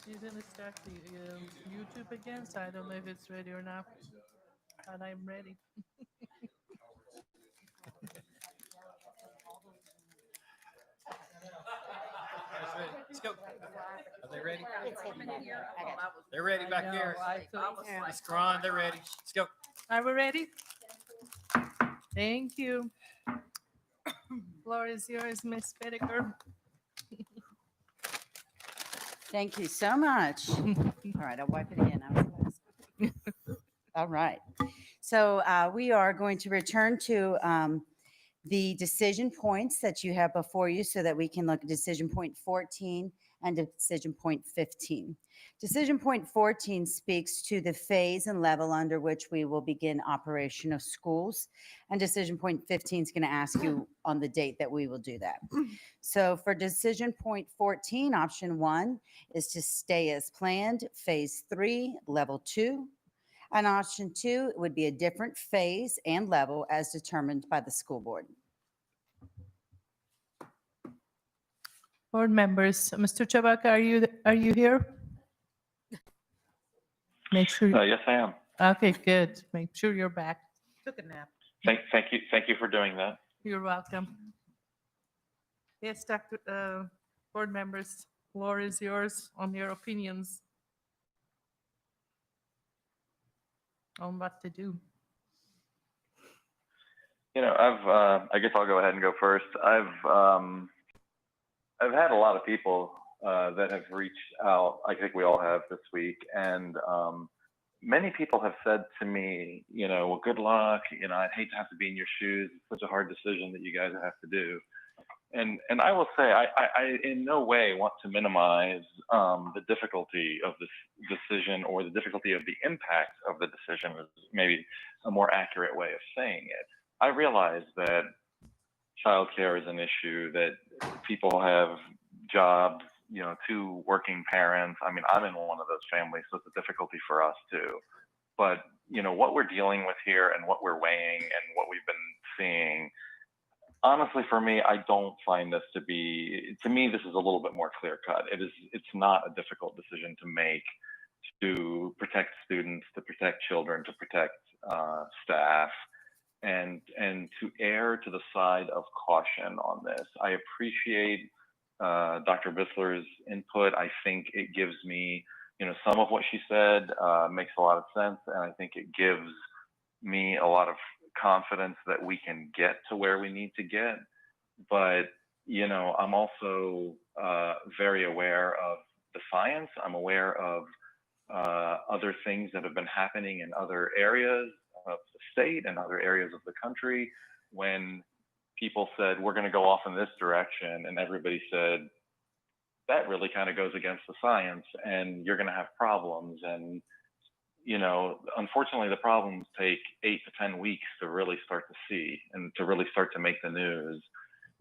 You're gonna start the YouTube again, so I don't know if it's ready or not, but I'm ready. Let's go. Are they ready? It's hidden back there. I got you. They're ready back here. Yeah. Miss Cron, they're ready. Let's go. Are we ready? Thank you. Floor is yours, Miss Whitaker. Thank you so much. All right, I'll wipe it again. I was last. All right. So we are going to return to the decision points that you have before you so that we can look at decision point 14 and decision point 15. Decision point 14 speaks to the phase and level under which we will begin operation of schools. And decision point 15 is going to ask you on the date that we will do that. So for decision point 14, option 1 is to stay as planned, phase 3, level 2. And option 2 would be a different phase and level as determined by the school board. Board members, Mr. Chabaka, are you here? Make sure. Yes, I am. Okay, good. Make sure you're back. Took a nap. Thank you for doing that. You're welcome. Yes, Dr. Board members, floor is yours on your opinions on what to do. You know, I guess I'll go ahead and go first. I've had a lot of people that have reached out. I think we all have this week, and many people have said to me, you know, well, good luck. You know, I'd hate to have to be in your shoes. It's such a hard decision that you guys have to do. And I will say, I in no way want to minimize the difficulty of this decision or the difficulty of the impact of the decision is maybe a more accurate way of saying it. I realize that childcare is an issue, that people have jobs, you know, 2 working parents. I mean, I'm in one of those families, so it's a difficulty for us too. But, you know, what we're dealing with here and what we're weighing and what we've been seeing, honestly, for me, I don't find this to me, this is a little bit more clear cut. It's not a difficult decision to make to protect students, to protect children, to protect staff, and to err to the side of caution on this. I appreciate Dr. Bissler's input. I think it gives me, you know, some of what she said makes a lot of sense, and I think it gives me a lot of confidence that we can get to where we need to get. But, you know, I'm also very aware of the science. I'm aware of other things that have been happening in other areas of the state and other areas of the country when people said, we're going to go off in this direction. And everybody said, that really kind of goes against the science and you're going to have problems. And, you know, unfortunately, the problems take 8 to 10 weeks to really start to see and to really start to make the news.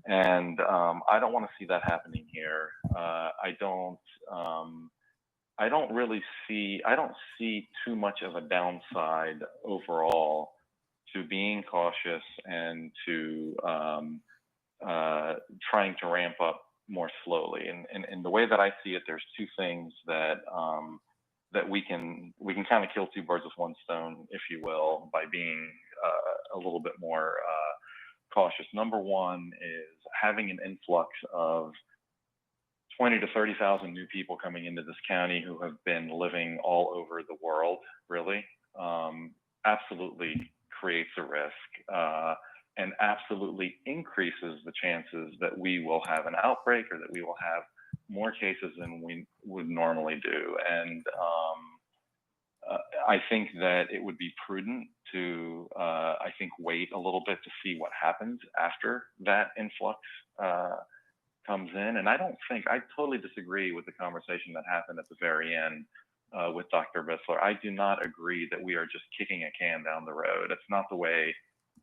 And I don't want to see that happening here. I don't see too much of a downside overall to being cautious and to trying to ramp up more slowly. And the way that I see it, there's 2 things that that we can kind of kill 2 birds with 1 stone, if you will, by being a little bit more cautious. Number 1 is having an influx of 20 to 30,000 new people coming into this county who have been living all over the world, really, absolutely creates a risk and absolutely increases the chances that we will have an outbreak or that we will have more cases than we would normally do. And I think that it would be prudent to, wait a little bit to see what happens after that influx comes in. And I totally disagree with the conversation that happened at the very end with Dr. Bissler. I do not agree that we are just kicking a can down the road. That's not the way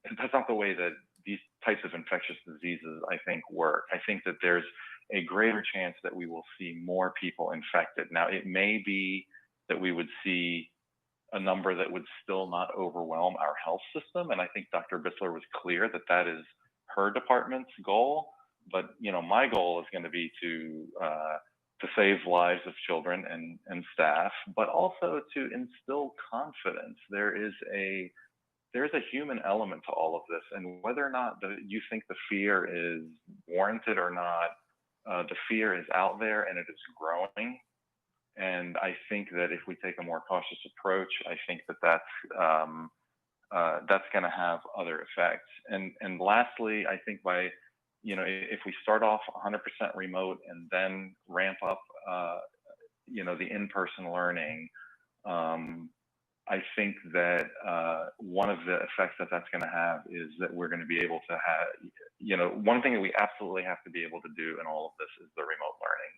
that these types of infectious diseases, I think, work. I think that there's a greater chance that we will see more people infected. Now, it may be that we would see a number that would still not overwhelm our health system. And I think Dr. Bissler was clear that that is her department's goal. But, you know, my goal is going to be to to save lives of children and staff, but also to instill confidence. There's a human element to all of this, and whether or not you think the fear is warranted or not, the fear is out there and it is growing. And I think that if we take a more cautious approach, I think that that's going to have other effects. And lastly, I think if we start off 100% remote and then ramp up, the in-person learning, I think that one of the effects that that's going to have is that we're going to be able to have, one thing that we absolutely have to be able to do in all of this is the remote learning.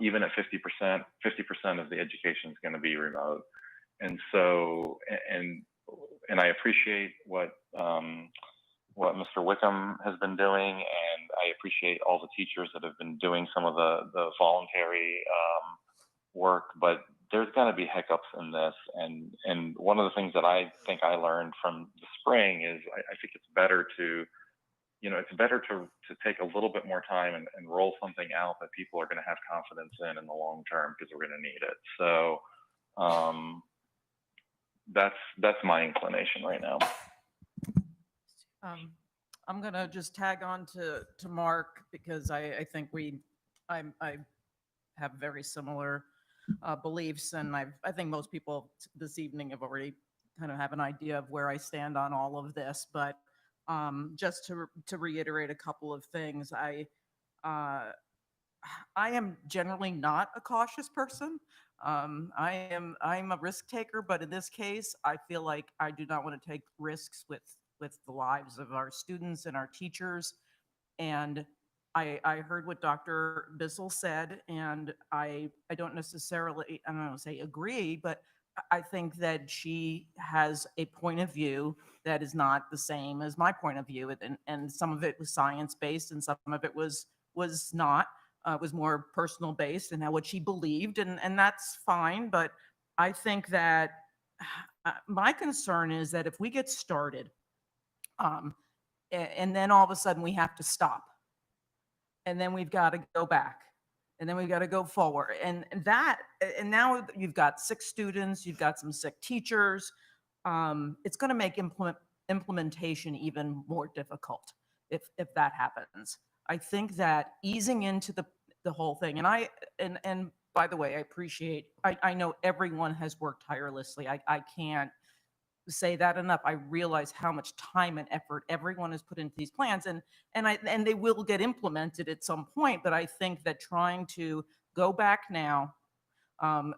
Even at 50%, 50% of the education is going to be remote. And so, and I appreciate what Mr. Wickham has been doing, and I appreciate all the teachers that have been doing some of the voluntary work, but there's going to be hiccups in this. And one of the things that I think I learned from the spring is I think it's better to take a little bit more time and roll something out that people are going to have confidence in the long term, because we're going to need it. So that's my inclination right now. I'm gonna just tag on to Mark, because I think I have very similar beliefs, and I think most people this evening have already kind of have an idea of where I stand on all of this. But just to reiterate a couple of things, I am generally not a cautious person. I'm a risk taker, but in this case, I feel like I do not want to take risks with the lives of our students and our teachers. And I heard what Dr. Bissell said, and I don't necessarily, I don't know, say agree, but I think that she has a point of view that is not the same as my point of view. And some of it was science-based and some of it was not. Was more personal based and what she believed, and that's fine. But I think that my concern is that if we get started, and then all of a sudden we have to stop, and then we've got to go back, and then we've got to go forward, and now you've got sick students, you've got some sick teachers. It's going to make implementation even more difficult if that happens. I think that easing into the whole thing, and by the way, I appreciate, I know everyone has worked tirelessly. I can't say that enough. I realize how much time and effort everyone has put into these plans, and they will get implemented at some point. But I think that trying to go back now,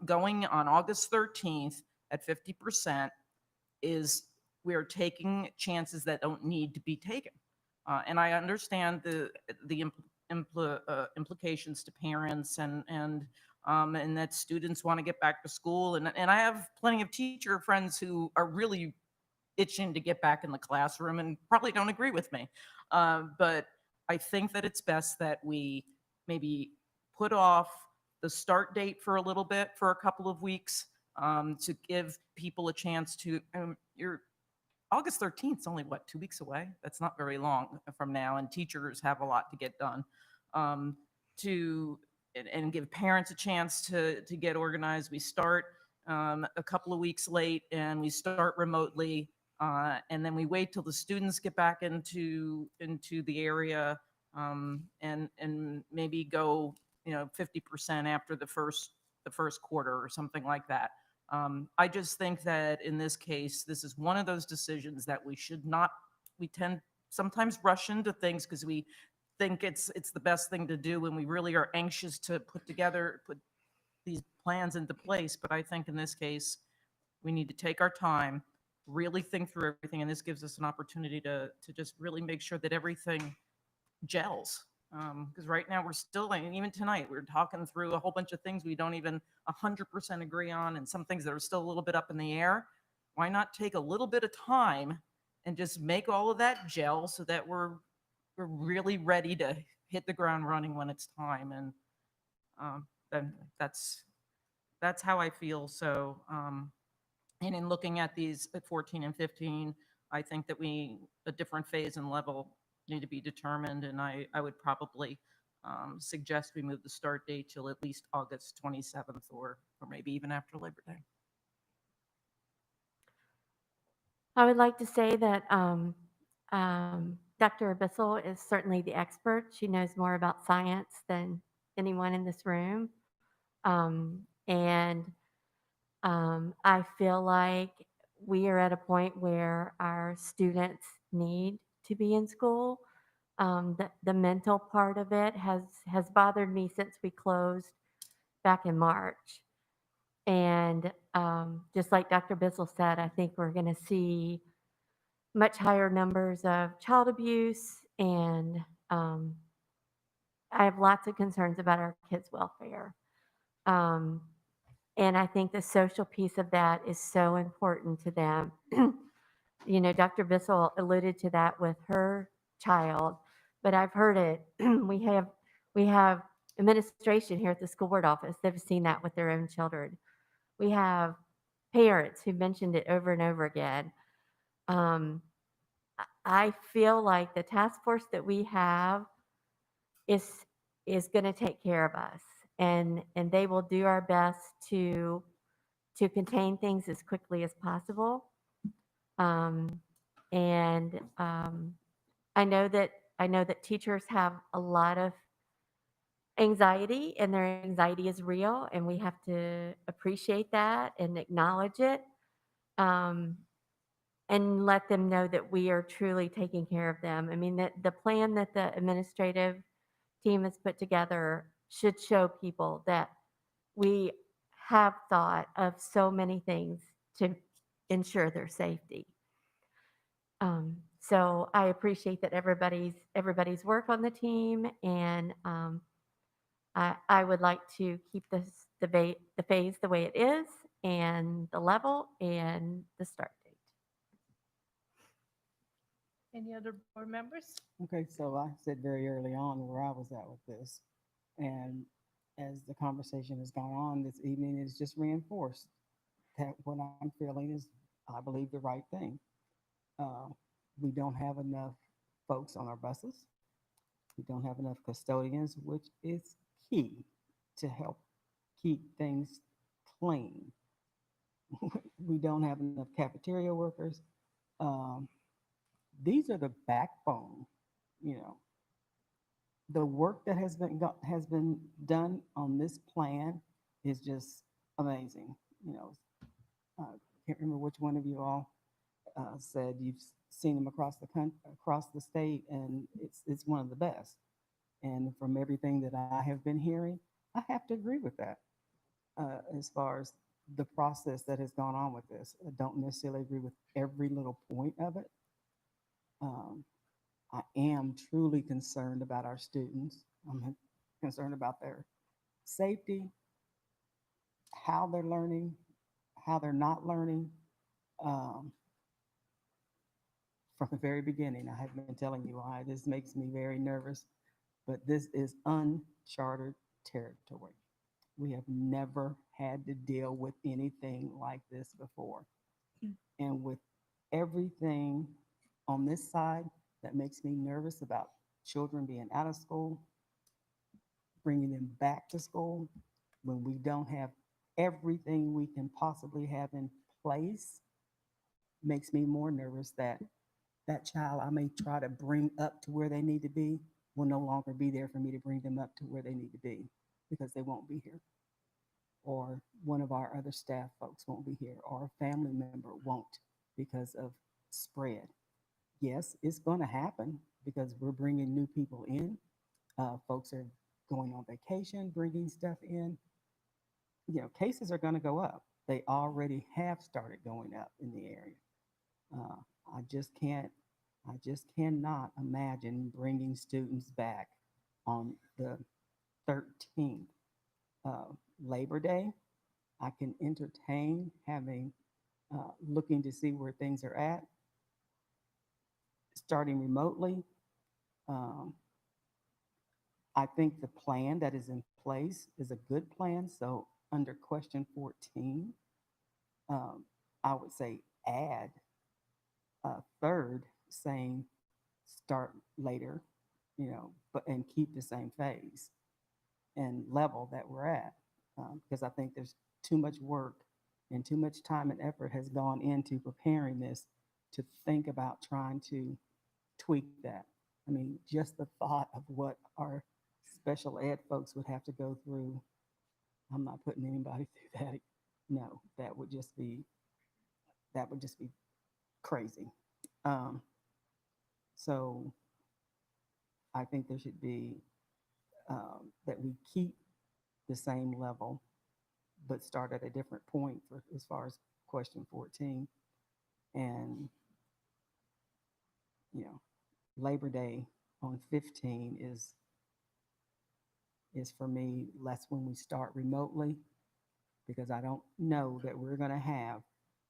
going on August 13th at 50% we're taking chances that don't need to be taken. And I understand the implications to parents and that students want to get back to school. And I have plenty of teacher friends who are really itching to get back in the classroom and probably don't agree with me. But I think that it's best that we maybe put off the start date for a little bit, for a couple of weeks, to give people a chance to, August 13th is only, what, 2 weeks away? That's not very long from now, and teachers have a lot to get done. And give parents a chance to get organized. We start a couple of weeks late, and we start remotely, and then we wait till the students get back into the area, and maybe go 50% after the first quarter or something like that. I just think that in this case, this is one of those decisions that we tend sometimes rush into things because we think it's the best thing to do when we really are anxious to put these plans into place. But I think in this case, we need to take our time, really think through everything, and this gives us an opportunity to just really make sure that everything gels. Because right now we're still, and even tonight, we're talking through a whole bunch of things we don't even 100% agree on, and some things that are still a little bit up in the air. Why not take a little bit of time and just make all of that gel so that we're really ready to hit the ground running when it's time? And then that's how I feel. So, and in looking at these at 14 and 15, I think that a different phase and level need to be determined, and I would probably suggest we move the start date till at least August 27th or maybe even after Labor Day. I would like to say that Dr. Abyssal is certainly the expert. She knows more about science than anyone in this room. And I feel like we are at a point where our students need to be in school. The mental part of it has bothered me since we closed back in March. And just like Dr. Bissell said, I think we're going to see much higher numbers of child abuse, and I have lots of concerns about our kids' welfare. Um, and I think the social piece of that is so important to them. You know, Dr. Bissell alluded to that with her child, but I've heard it. we have administration here at the school board office. They've seen that with their own children. We have parents who mentioned it over and over again. Um, I feel like the task force that we have is going to take care of us, and they will do our best to contain things as quickly as possible. Um, and I know that teachers have a lot of anxiety, and their anxiety is real, and we have to appreciate that and acknowledge it. Um, and let them know that we are truly taking care of them. I mean, that the plan that the administrative team has put together should show people that we have thought of so many things to ensure their safety. So I appreciate that everybody's work on the team, and I would like to keep the phase the way it is, and the level and the start date. Any other board members? Okay, so I said very early on where I was at with this. And as the conversation has gone on this evening, it's just reinforced that what I'm feeling is, I believe, the right thing. Uh, we don't have enough folks on our buses. We don't have enough custodians, which is key to help keep things clean. We don't have enough cafeteria workers. Um, these are the backbone, you know. The work that has been done on this plan is just amazing. You know, I can't remember which one of you all said you've seen them across the across the state, and it's one of the best. And from everything that I have been hearing, I have to agree with that. As far as the process that has gone on with this, I don't necessarily agree with every little point of it. Um, I am truly concerned about our students. I'm concerned about their safety, how they're learning, how they're not learning. Um, from the very beginning, I have been telling you why this makes me very nervous, but this is uncharted territory. We have never had to deal with anything like this before. And with everything on this side that makes me nervous about children being out of school, bringing them back to school, when we don't have everything we can possibly have in place, makes me more nervous that that child I may try to bring up to where they need to be will no longer be there for me to bring them up to where they need to be, because they won't be here. Or one of our other staff folks won't be here, or a family member won't, because of spread. Yes, it's going to happen because we're bringing new people in. Folks are going on vacation, bringing stuff in. You know, cases are going to go up. They already have started going up in the area. Uh, I just can't, I just cannot imagine bringing students back on the 13th. Labor Day, I can entertain having, looking to see where things are at, starting remotely. Um, I think the plan that is in place is a good plan. So under question 14, I would say add a third saying start later but, and keep the same phase and level that we're at. Because I think there's too much work and too much time and effort has gone into preparing this to think about trying to tweak that. I mean, just the thought of what our special ed folks would have to go through. I'm not putting anybody through that. No, that would just be crazy. So I think there should be, that we keep the same level, but start at a different point for, as far as question 14. And, Labor Day on 15 is for me, less when we start remotely, because I don't know that we're going to have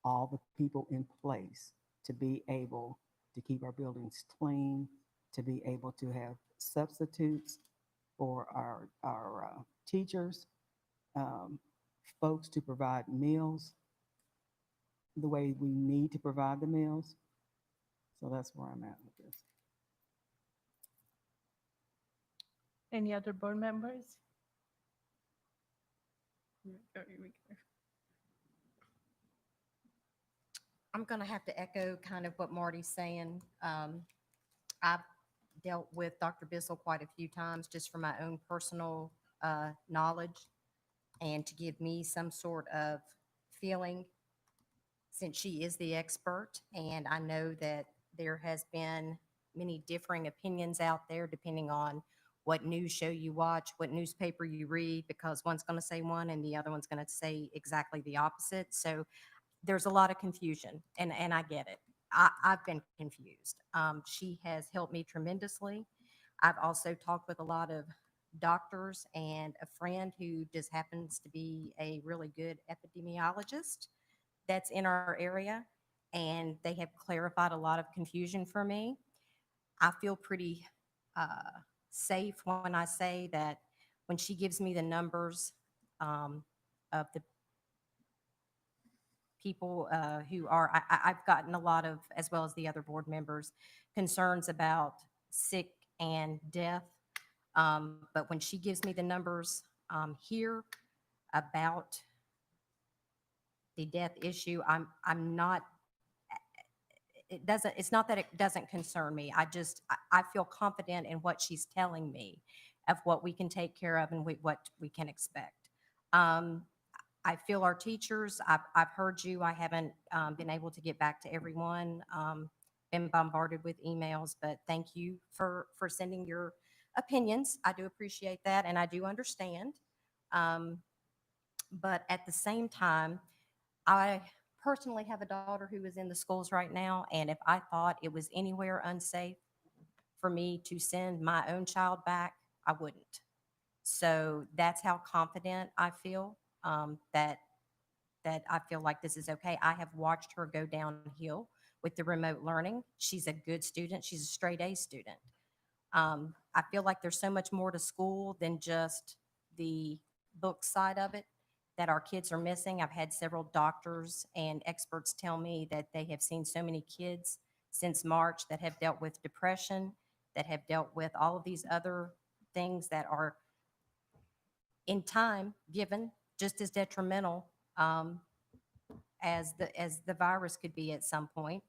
all the people in place to be able to keep our buildings clean, to be able to have substitutes for our teachers, folks to provide meals the way we need to provide the meals. So that's where I'm at with this. Any other board members? I'm going to have to echo kind of what Marty's saying. I've dealt with Dr. Bissell quite a few times just from my own personal knowledge, and to give me some sort of feeling, since she is the expert, and I know that there has been many differing opinions out there depending on what news show you watch, what newspaper you read, because one's going to say one and the other one's going to say exactly the opposite. So there's a lot of confusion, and I get it. I've been confused. She has helped me tremendously. I've also talked with a lot of doctors and a friend who just happens to be a really good epidemiologist that's in our area, and they have clarified a lot of confusion for me. I feel pretty safe when I say that when she gives me the numbers of the people who are, I've gotten a lot of, as well as the other board members, concerns about sick and death. But when she gives me the numbers here about the death issue, I'm not, it's not that it doesn't concern me. I feel confident in what she's telling me of what we can take care of and what we can expect. I feel our teachers, I've heard you, I haven't been able to get back to everyone, been bombarded with emails, but thank you for sending your opinions. I do appreciate that, and I do understand. But at the same time, I personally have a daughter who is in the schools right now, and if I thought it was anywhere unsafe for me to send my own child back, I wouldn't. So that's how confident I feel, that I feel like this is okay. I have watched her go downhill with the remote learning. She's a good student. She's a straight A student. I feel like there's so much more to school than just the book side of it that our kids are missing. I've had several doctors and experts tell me that they have seen so many kids since March that have dealt with depression, that have dealt with all of these other things that are in time given just as detrimental as the virus could be at some point.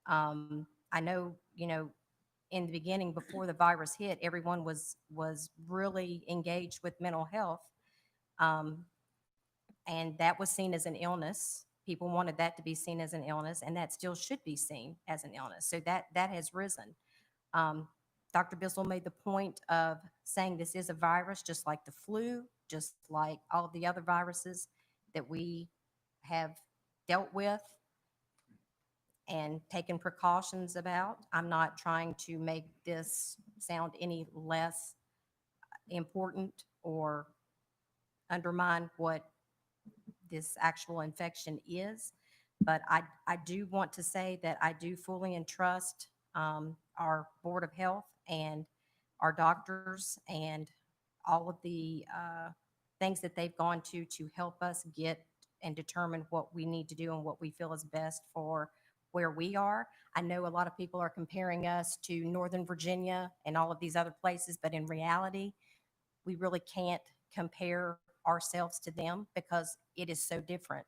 I know, in the beginning, before the virus hit, everyone was really engaged with mental health, and that was seen as an illness. People wanted that to be seen as an illness, and that still should be seen as an illness. So that has risen. Dr. Bissell made the point of saying this is a virus, just like the flu, just like all of the other viruses that we have dealt with and taken precautions about. I'm not trying to make this sound any less important or undermine what this actual infection is, but I do want to say that I do fully entrust our Board of Health and our doctors and all of the things that they've gone to help us get and determine what we need to do and what we feel is best for where we are. I know a lot of people are comparing us to Northern Virginia and all of these other places, but in reality, we really can't compare ourselves to them because it is so different.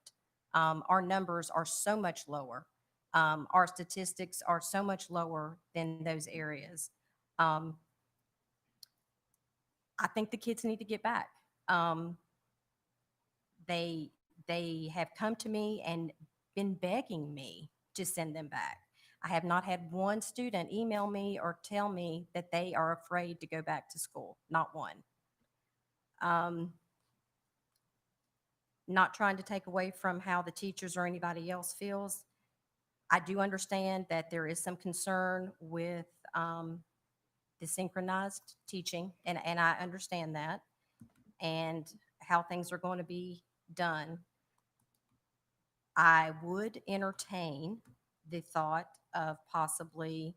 Our numbers are so much lower. Our statistics are so much lower than those areas. Um, I think the kids need to get back. Um, they they have come to me and been begging me to send them back. I have not had one student email me or tell me that they are afraid to go back to school. Not one. Um, not trying to take away from how the teachers or anybody else feels. I do understand that there is some concern with the synchronized teaching, and I understand that, and how things are going to be done. I would entertain the thought of possibly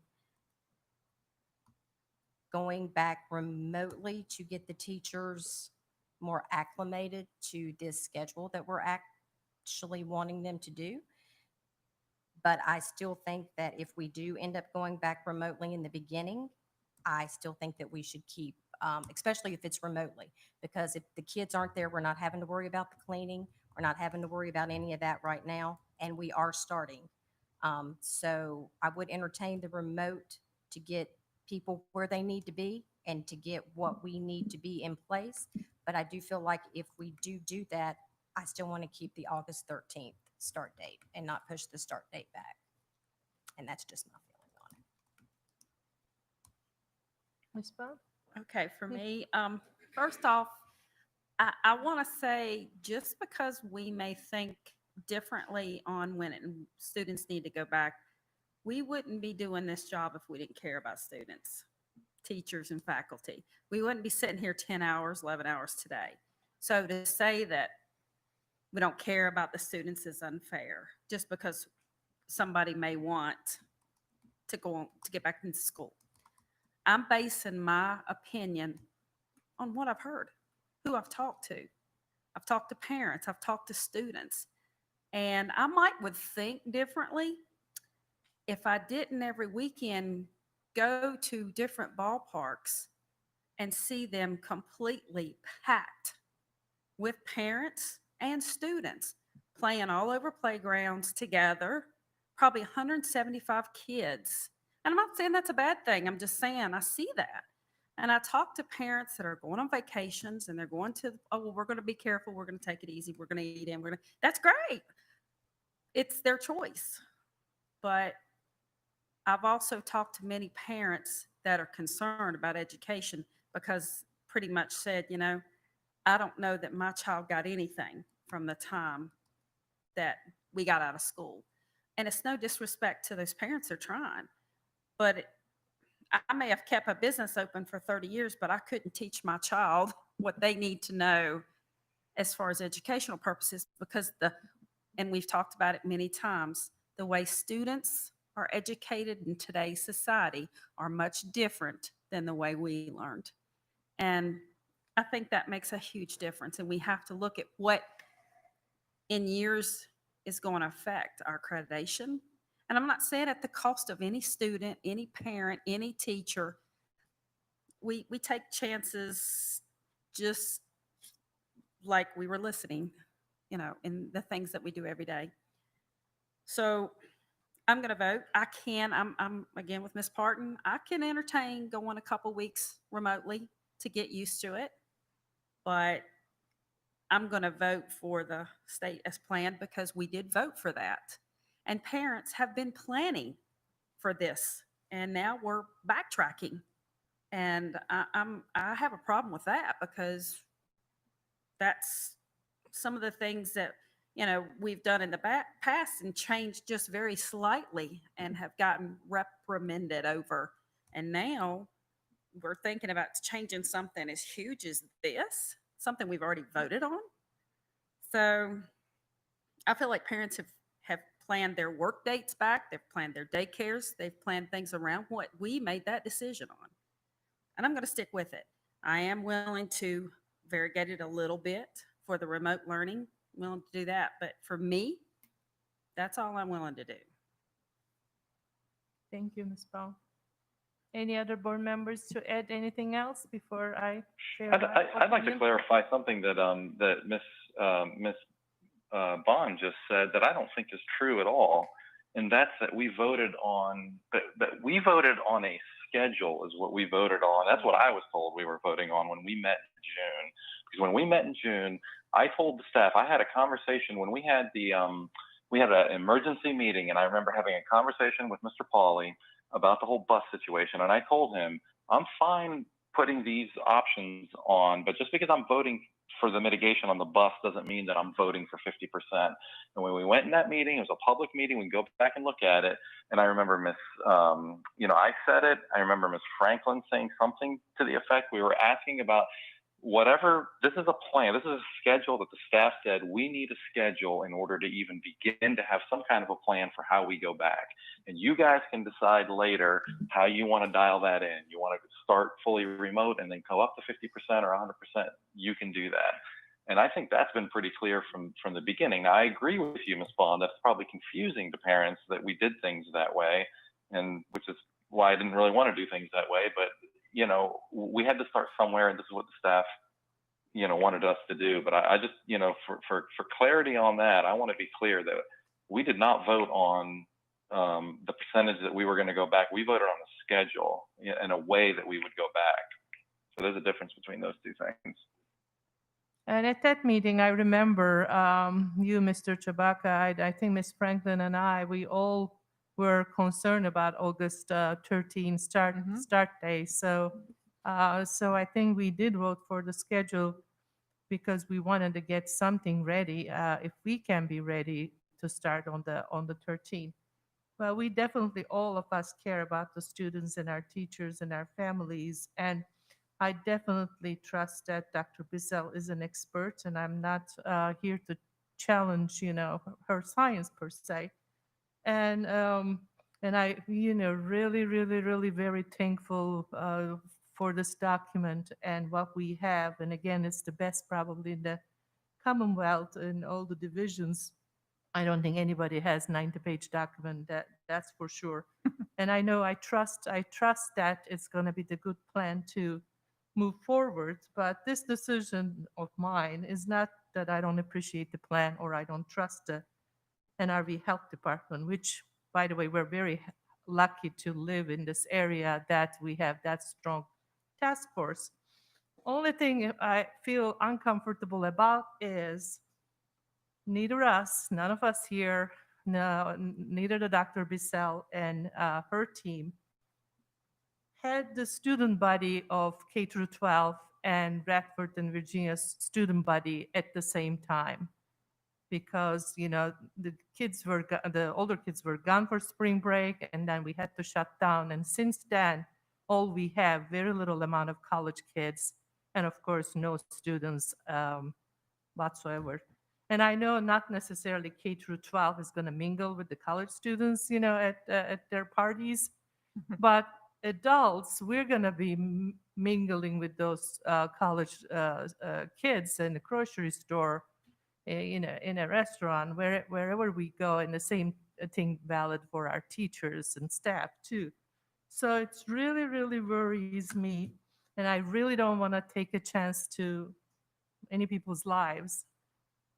going back remotely to get the teachers more acclimated to this schedule that we're actually wanting them to do. But I still think that if we do end up going back remotely in the beginning, I still think that we should keep, especially if it's remotely, because if the kids aren't there, we're not having to worry about the cleaning. We're not having to worry about any of that right now, and we are starting. So I would entertain the remote to get people where they need to be and to get what we need to be in place. But I do feel like if we do that, I still want to keep the August 13th start date and not push the start date back. And that's just my feeling on it. Ms. Bowne? Okay, for me, first off, I want to say just because we may think differently on when students need to go back, we wouldn't be doing this job if we didn't care about students, teachers, and faculty. We wouldn't be sitting here 10 hours, 11 hours today. So to say that we don't care about the students is unfair, just because somebody may want to go on, to get back into school. I'm basing my opinion on what I've heard, who I've talked to. I've talked to parents, I've talked to students, and I would think differently if I didn't every weekend go to different ballparks and see them completely packed with parents and students playing all over playgrounds together, probably 175 kids. And I'm not saying that's a bad thing. I'm just saying I see that. And I talk to parents that are going on vacations and they're going to, oh, well, we're going to be careful. We're going to take it easy. We're going to eat in. That's great. It's their choice. But I've also talked to many parents that are concerned about education because pretty much said, you know, I don't know that my child got anything from the time that we got out of school. And it's no disrespect to those parents, they're trying. But I may have kept a business open for 30 years, but I couldn't teach my child what they need to know as far as educational purposes because and we've talked about it many times, the way students are educated in today's society are much different than the way we learned. And I think that makes a huge difference. And we have to look at what in years is going to affect our accreditation. And I'm not saying at the cost of any student, any parent, any teacher. We take chances just like we were listening, you know, in the things that we do every day. So I'm going to vote. I'm again with Ms. Parton. I can entertain going a couple weeks remotely to get used to it, but I'm going to vote for the state as planned because we did vote for that. And parents have been planning for this, and now we're backtracking. And I have a problem with that because that's some of the things that, you know, we've done in the past and changed just very slightly and have gotten reprimanded over. And now we're thinking about changing something as huge as this, something we've already voted on. So I feel like parents have planned their work dates back. They've planned their daycares. They've planned things around what we made that decision on. And I'm going to stick with it. I am willing to variegate it a little bit for the remote learning, willing to do that. But for me, that's all I'm willing to do. Thank you, Ms. Bell. Any other board members to add anything else before I share my I'd like to opinion? clarify something that, that Miss Bond just said that I don't think is true at all. And that's that we voted on, that we voted on a schedule is what we voted on. That's what I was told we were voting on when we met in June. Because when we met in June, I told the staff, I had a conversation when we had we had an emergency meeting, and I remember having a conversation with Mr. Pauly about the whole bus situation. And I told him, I'm fine putting these options on, but just because I'm voting for the mitigation on the bus doesn't mean that I'm voting for 50%. And when we went in that meeting, it was a public meeting. We can go back and look at it. And I remember I said it. I remember Miss Franklin saying something to the effect, we were asking about whatever, this is a plan, this is a schedule that the staff said we need a schedule in order to even begin to have some kind of a plan for how we go back. And you guys can decide later how you want to dial that in. You want to start fully remote and then go up to 50% or 100%, you can do that. And I think that's been pretty clear from the beginning. Now, I agree with you, Ms. Bond, that's probably confusing to parents that we did things that way, and which is why I didn't really want to do things that way. But we had to start somewhere, and this is what the staff, wanted us to do. But I just, for clarity on that, I want to be clear that we did not vote on the percentage that we were going to go back. We voted on the schedule in a way that we would go back. So there's a difference between those two things. And at that meeting, I remember you, Mr. Chabaka, I think Ms. Franklin and we all were concerned about August 13 start day. So I think we did vote for the schedule because we wanted to get something ready if we can be ready to start on the 13th. Well, we definitely, all of us care about the students and our teachers and our families. And I definitely trust that Dr. Bissell is an expert, and I'm not here to challenge, her science per se. And I, really, really, really very thankful for this document and what we have. And again, it's the best probably in the Commonwealth and all the divisions. I don't think anybody has 90-page document, that's for sure. And I know I trust that it's going to be the good plan to move forward. But this decision of mine is not that I don't appreciate the plan or I don't trust the NRV Health Department, which, by the way, we're very lucky to live in this area that we have that strong task force. Only thing I feel uncomfortable about is neither us, none of us here, no, neither the Dr. Bissell and her team had the student body of K through 12 and Bradford and Virginia's student body at the same time, because the older kids were gone for spring break, and then we had to shut down. And since then, all we have very little amount of college kids, and of course, no students whatsoever. And I know not necessarily K through 12 is going to mingle with the college students, at their parties, but adults, we're going to be mingling with those college kids in the grocery store, in a restaurant, wherever we go, and the same thing valid for our teachers and staff too. So it's really, really worries me, and I really don't want to take a chance to any people's lives.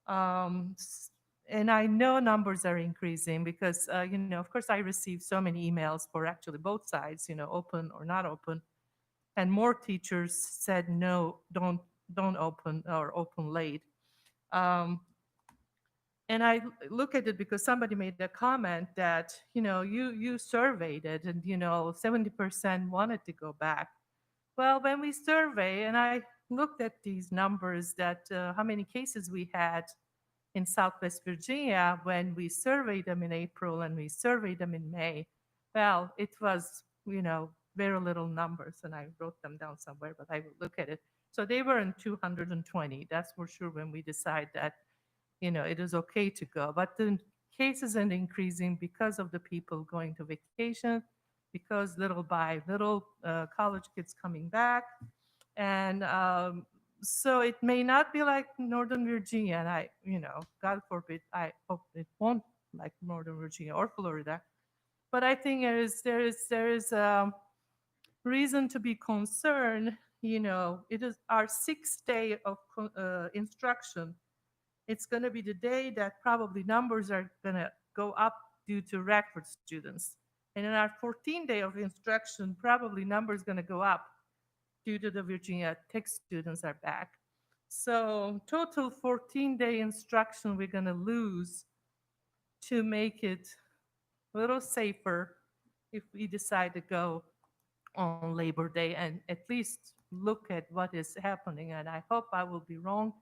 And I know numbers are increasing because, of course, I receive so many emails for actually both sides, open or not open, and more teachers said no, don't open or open late. And I look at it because somebody made a comment that, you surveyed it and, 70% wanted to go back. Well, when we survey, and I looked at these numbers that how many cases we had in Southwest Virginia when we surveyed them in April and we surveyed them in May, well, it was, very little numbers, and I wrote them down somewhere, but I will look at it. So they were in 220, that's for sure, when we decide that it is okay to go. But the cases are increasing because of the people going to vacation, because little by little college kids coming back. And so it may not be like Northern Virginia, and God forbid, I hope it won't like Northern Virginia or Florida. But I think there is reason to be concerned. It is our 6th day of instruction. It's going to be the day that probably numbers are going to go up due to Radford students. And in our 14th day of instruction, probably numbers going to go up due to the Virginia Tech students are back. So total 14-day instruction we're going to lose to make it a little safer if we decide to go on Labor Day and at least look at what is happening. And I hope I will be wrong.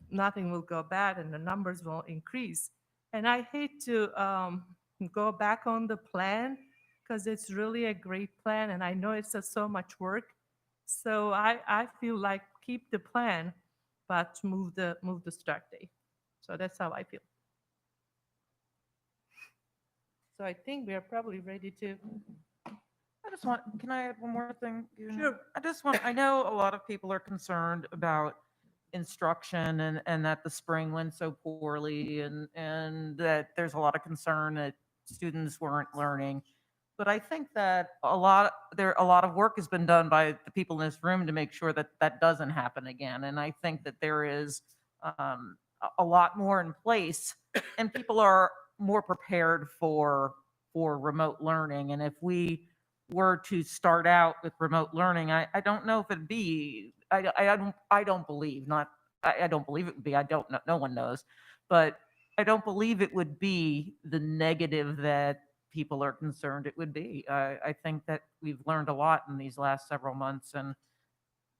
Nothing will go bad and the numbers will increase. And I hate to go back on the plan because it's really a great plan and I know it's so much work. So I feel like keep the plan, but move the start date. So that's how I feel. So I think we are probably ready to. Can I add one more thing? Sure. I know a lot of people are concerned about instruction and that the spring went so poorly and that there's a lot of concern that students weren't learning. But I think that a lot of work has been done by the people in this room to make sure that that doesn't happen again. And I think that there is a lot more in place and people are more prepared for remote learning. And if we were to start out with remote learning, I don't know if it'd be, I don't believe it would be, I don't know, no one knows, but I don't believe it would be the negative that people are concerned it would be. I think that we've learned a lot in these last several months, and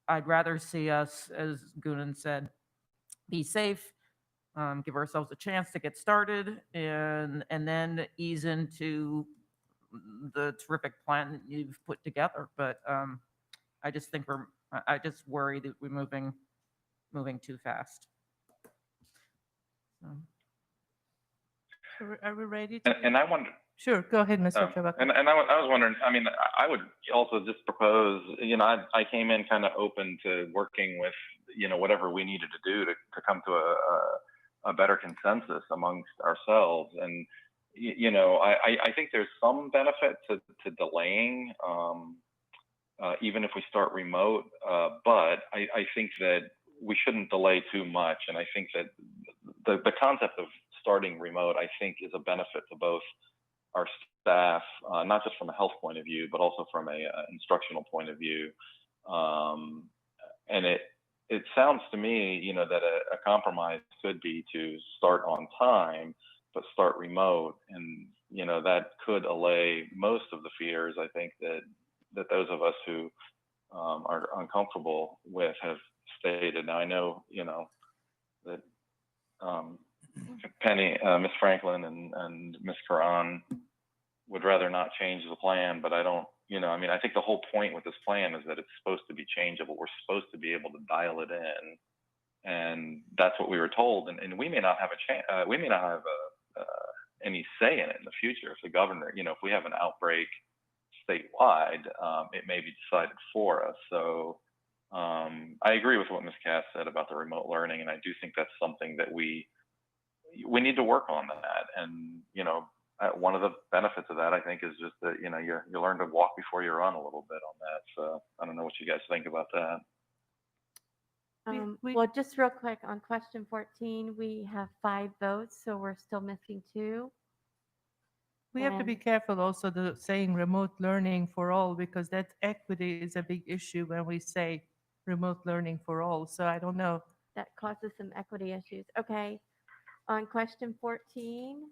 I'd rather see us, as Gunan said, be safe, give ourselves a chance to get started, and then ease into the terrific plan that you've put together. But I just think I just worry that we're moving too fast. So. Are we ready to? And I wonder. Sure, go ahead, Mr. Chabaka. And I was wondering, I mean, I would also just propose, I came in kind of open to working with, whatever we needed to do to come to a better consensus amongst ourselves. And, I think there's some benefit to delaying, even if we start remote, but I think that we shouldn't delay too much. And I think that the concept of starting remote, I think, is a benefit to both our staff, not just from a health point of view, but also from a instructional point of view. And it sounds to me, that a compromise could be to start on time, but start remote. And, that could allay most of the fears, I think, that those of us who are uncomfortable with have stated. Now, I know, that Penny, Ms. Franklin and Ms. Karan would rather not change the plan, but I don't, I think the whole point with this plan is that it's supposed to be changeable. We're supposed to be able to dial it in, and that's what we were told. And we may not have we may not have any say in it in the future. If the governor, if we have an outbreak statewide, it may be decided for us. So I agree with what Ms. Cass said about the remote learning, and I do think that's something that we need to work on that. And one of the benefits of that, I think, is just that you learn to walk before you run a little bit on that. So I don't know what you guys think about that. Well, just real quick on question 14, we have 5 votes, so we're still missing 2. We have to be careful also the saying remote learning for all, because that equity is a big issue when we say remote learning for all. So I don't know. That causes some equity issues. Okay. On question 14,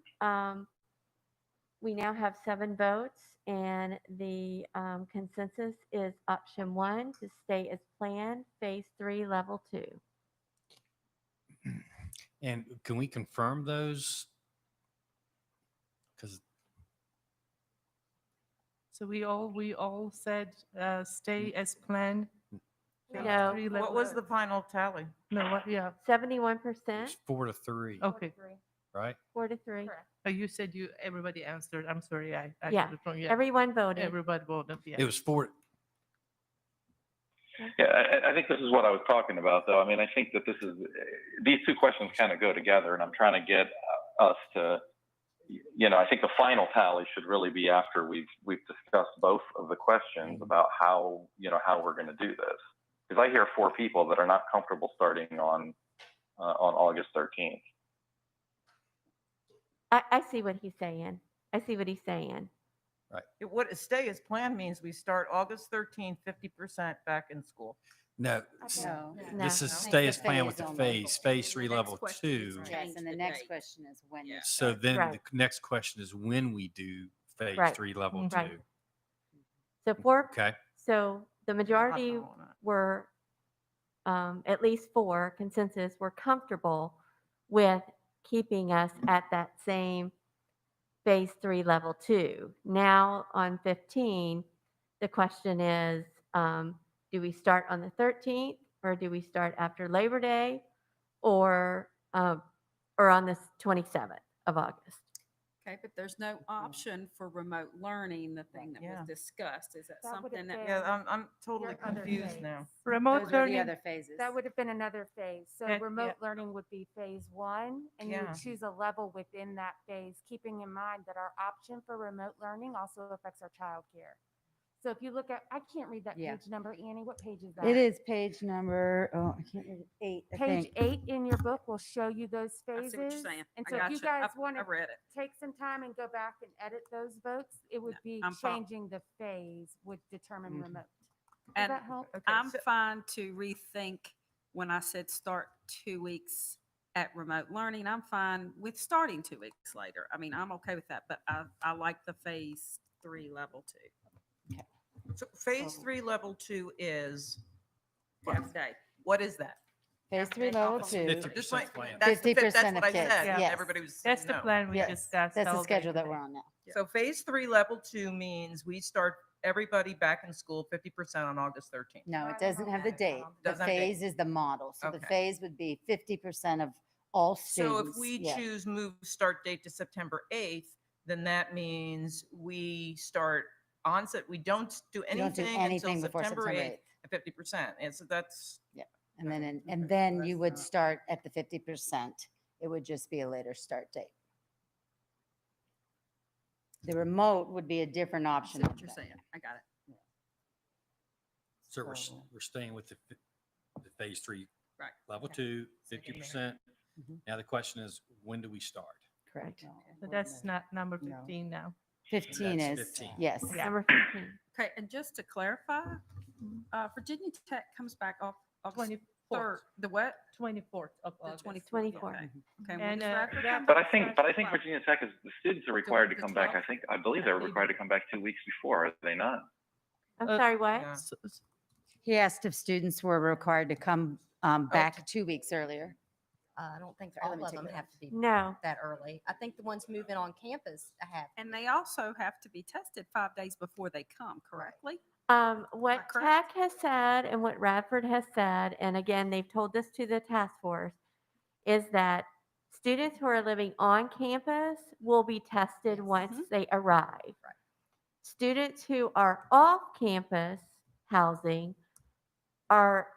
we now have 7 votes, and the consensus is option 1 to stay as planned, phase 3, level 2. And can we confirm those? Because So we all said stay as planned. phase No. 3, What level was 2. the final tally? No, what? Yeah. 71%, it's 4-3, Okay. right? 4 to 3. Oh, you said everybody answered. I'm sorry. I Yeah. got it wrong. Yeah. Everyone voted. Everybody voted. Yeah. It was 4. Yeah, I think this is what I was talking about, though. I mean, I think that these two questions kind of go together, and I'm trying to get us to, I think the final tally should really be after we've discussed both of the questions about how we're going to do this. Because I hear 4 people that are not comfortable starting on August 13th. I see what he's saying. I see what he's saying. What a stay as planned means we start August 13th, 50% back in school. No, No. this is No. stay as Phase planned with the only. phase 3 The next level question is 2. change Yes, and the the next date. question is when you Yeah. So start. then Right. the next question is when we do phase Right. 3 level Mhm. 2. Right. So Okay. so the majority were, at least 4 consensus were comfortable with keeping us at that same phase 3 level 2. Now on 15, the question is, do we start on the 13th or do we start after Labor Day or on the 27th of August? Okay, but there's no option for remote learning, the thing that Yeah. was discussed. Is that That would've something that? been- Yeah, I'm totally Your other confused phase. now. Remote Those are the learning, other phases. That would have been another phase. So Yeah, remote yeah. learning would be phase 1, and you Yeah. would choose a level within that phase, keeping in mind that our option for remote learning also affects our childcare. So if you look at, I can't read that Yeah. page number, Annie. What page is that? It is page number, I can't read it, 8, I Page think. 8 in your book will show you those I phases. see what you're saying. And I so if you gotcha. guys want I to read it. take some time and go back and edit those votes, it would No, be I'm fine. changing the phase would determine Mhm. remote. Does And that help? Okay, I'm so- fine to rethink when I said start 2 weeks at remote learning. I'm fine with starting 2 weeks later. I mean, I'm okay with that, but I like the phase 3 level 2. So phase So- 3 level 2 is, Half day. what is that? Phase 3 Take level off 2. 50% Just like, plan. that's the 50% that's of what I kids, said. yes. Everybody was that's saying the no. plan we Yes, discussed. that's the all day schedule that today. we're on now. So phase 3 level 2 means we start everybody back in school 50% on August 13th. No, I it don't doesn't know have the that. date. The Doesn't have date. phase is the model. So the Okay. phase would be 50% of all So students. if we yeah. choose move start date to September 8th, then that means we start onset, we don't do You don't do anything anything until before September September 8th at 50%. And so that's, And then you would start at the 50%. It would just be a later start date. The remote would be a different I see option. what you're saying. I got it. So we're staying with the phase 3 Right. level Okay. 2, 50%. Mhm. Now the question is, when do we start? Correct. So that's not number No. 15 now. 15 That's is, 15. yes. Yeah. Number 15. Okay, and just to clarify, Virginia Tech comes back off August 24th. 3rd. The what? 24th of The August. 24th. 24th. Okay. Okay. And, when does Radford that- come But back? I think Virginia Tech is, the students are required to the come back. 12th? I believe they're required to come back 2 weeks before, are they not? I'm Uh, sorry, what? yeah. He asked if students were required to come back 2 weeks earlier. I don't think Sorry, all let me of take them that. have to be No. that early. I think the ones moving on campus have. And they also have to be tested 5 days before they come, correctly? What correct? Tech has said and what Radford has said, and again, they've told this to the task force, is that students who are living on campus will be tested Yes. once Mhm. they arrive. Right. Students who are off campus housing are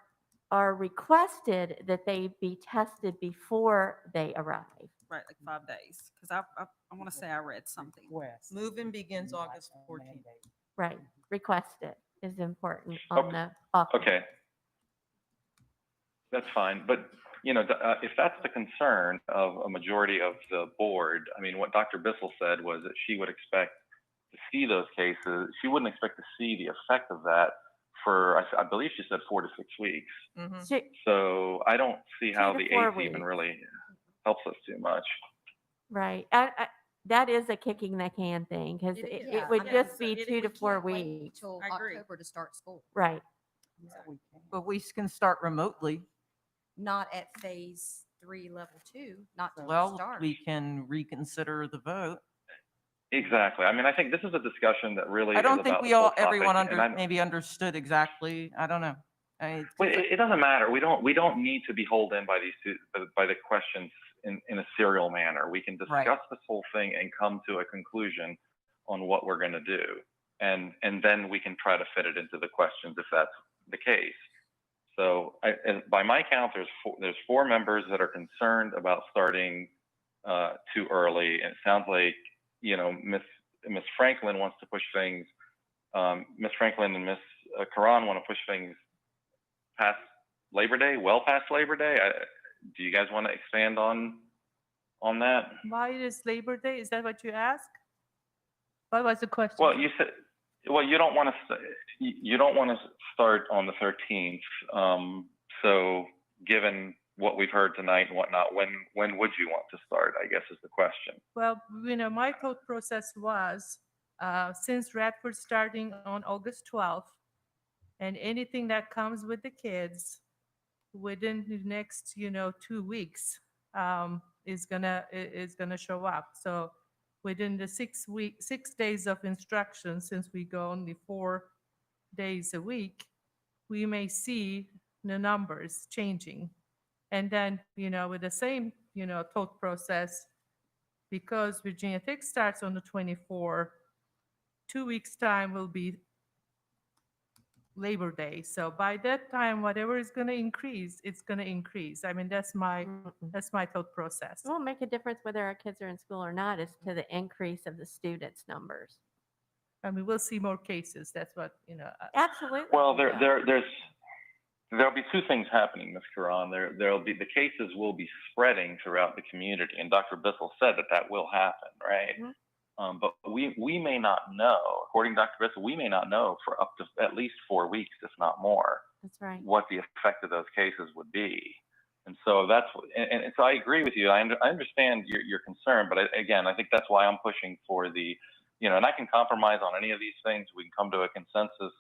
requested that they be tested before they arrive. Right, like 5 days. Because I want to say I read something. West. Move-in begins not August a 14th. mandate. Right. Requested is important on Okay. the off. Okay. That's fine, but, if that's the concern of a majority of the board, I mean, what Dr. Bissell said was that she would expect to see those cases, she wouldn't expect to see the effect of that for, I believe she said 4 to 6 weeks. Mhm. So I don't see how 2 to the 4 eighth even weeks. really helps us too much. Right. That is a kicking the can thing because It is. it Yeah, would I mean, just so be it- 2 to we 4 Can't wait weeks. Till I agree. October to start school, Right. Yeah, we can. But we can start remotely. not at phase 3, level 2, not to Well, start. we can reconsider the vote. Exactly. I mean, I think this is a discussion that really I is don't think about we the whole all, everyone topic, and maybe understood exactly. I don't know. Well, it doesn't matter. We don't need to be holed in by by the questions in a serial manner. We can Right. discuss this whole thing and come to a conclusion on what we're going to do, and then we can try to fit it into the questions if that's the case. So, by my count, there's 4 members that are concerned about starting too early. And it sounds like, you know, Miss Franklin wants to push things. Miss Franklin and Miss Karan want to push things past Labor Day, well past Labor Day. Do you guys want to expand on that? Why it is Labor Day? Is that what you asked? What was the question? Well, you said, well, you don't want to start on the 13th. So given what we've heard tonight and whatnot, when would you want to start, I guess is the question. Well, you know, my thought process was, since Radford's starting on August 12th, and anything that comes with the kids within the next, you know, 2 weeks, is gonna show up. So within the 6 days of instruction, since we go only 4 days a week, we may see the numbers changing. And then, you know, with the same, you know, thought process, because Virginia Tech starts on the 24th, 2 weeks time will be Labor Day. So by that time, whatever is going to increase, it's going to increase. I mean, that's my thought process. It won't make a difference whether our kids are in school or not. It's to the increase of the students' numbers. I mean, we'll see more cases. That's what, you know. Absolutely. Well, yeah. there'll be two things happening, Ms. Karan. There'll be, the cases will be spreading throughout the community, and Dr. Bissell said that will happen, right? Mhm. But we may not know, according to Dr. Bissell, we may not know for up to at least 4 weeks, if not more, That's right. what the effect of those cases would be. And so and so I agree with you. I understand your concern, but again, I think that's why I'm pushing for the, you know, and I can compromise on any of these things. We can come to a consensus.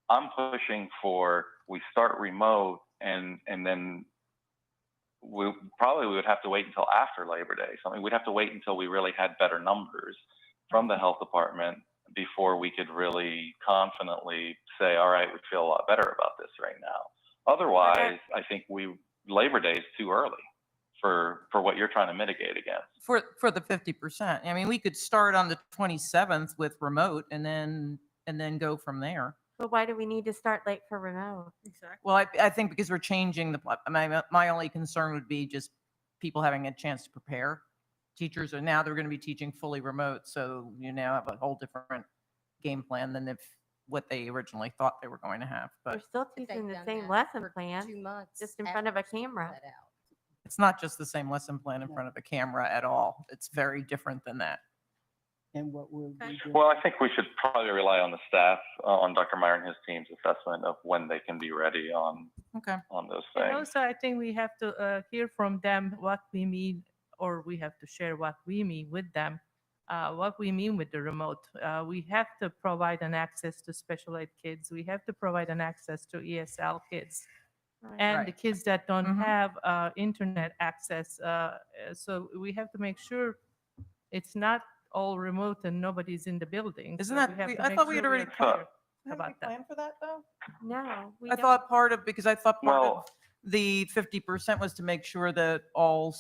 I'm pushing for, we start remote, and then we would have to wait until after Labor Day. So we'd have to wait until we really had better numbers from the health department before we could really confidently say, all right, we feel a lot better about this right now. Otherwise, I think Labor Day is too early for what you're trying to mitigate against. For the 50%. I mean, we could start on the 27th with remote and then go from there. But why do we need to start late for remote? Exactly. Well, I think because we're changing my only concern would be just people having a chance to prepare. Teachers are now, they're going to be teaching fully remote. So you now have a whole different game plan than what they originally thought they were going to have. We're But still If they've teaching the done same that lesson for plan, 2 months just in front of a after school camera. let out. it's not just the same lesson plan in front of a camera at all. It's very different than that. And what will we do? Well, I think we should probably rely on the staff, on Dr. Meyer and his team's assessment of when they can be ready on those And things. also, I think we have to hear from them what we mean, or we have to share what we mean with them, what we mean with the remote. We have to provide an access to special ed kids. We have to provide an access to ESL kids. Right. And the Right. kids that don't Mhm. have internet access. So we have to make sure it's not all remote and nobody's in the building. Isn't So that- we have to I make thought we sure had already are clear Haven't we about that. planned for that though? No, we I don't. thought part of Well, the 50% was to make sure that all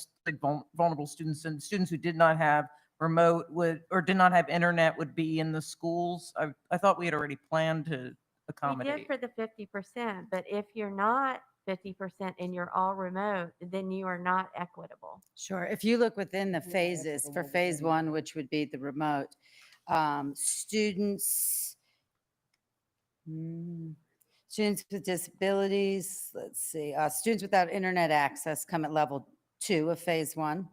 vulnerable students and students who did not have remote or did not have internet would be in the schools. I thought we had already planned to We did accommodate. for the 50%, but if you're not 50% and you're all remote, then you are not equitable. Sure. If you look within the Yeah, phases, for equitable phase within- 1, which would be the remote, students, students with disabilities, let's see, students without internet access come at level 2 of phase 1.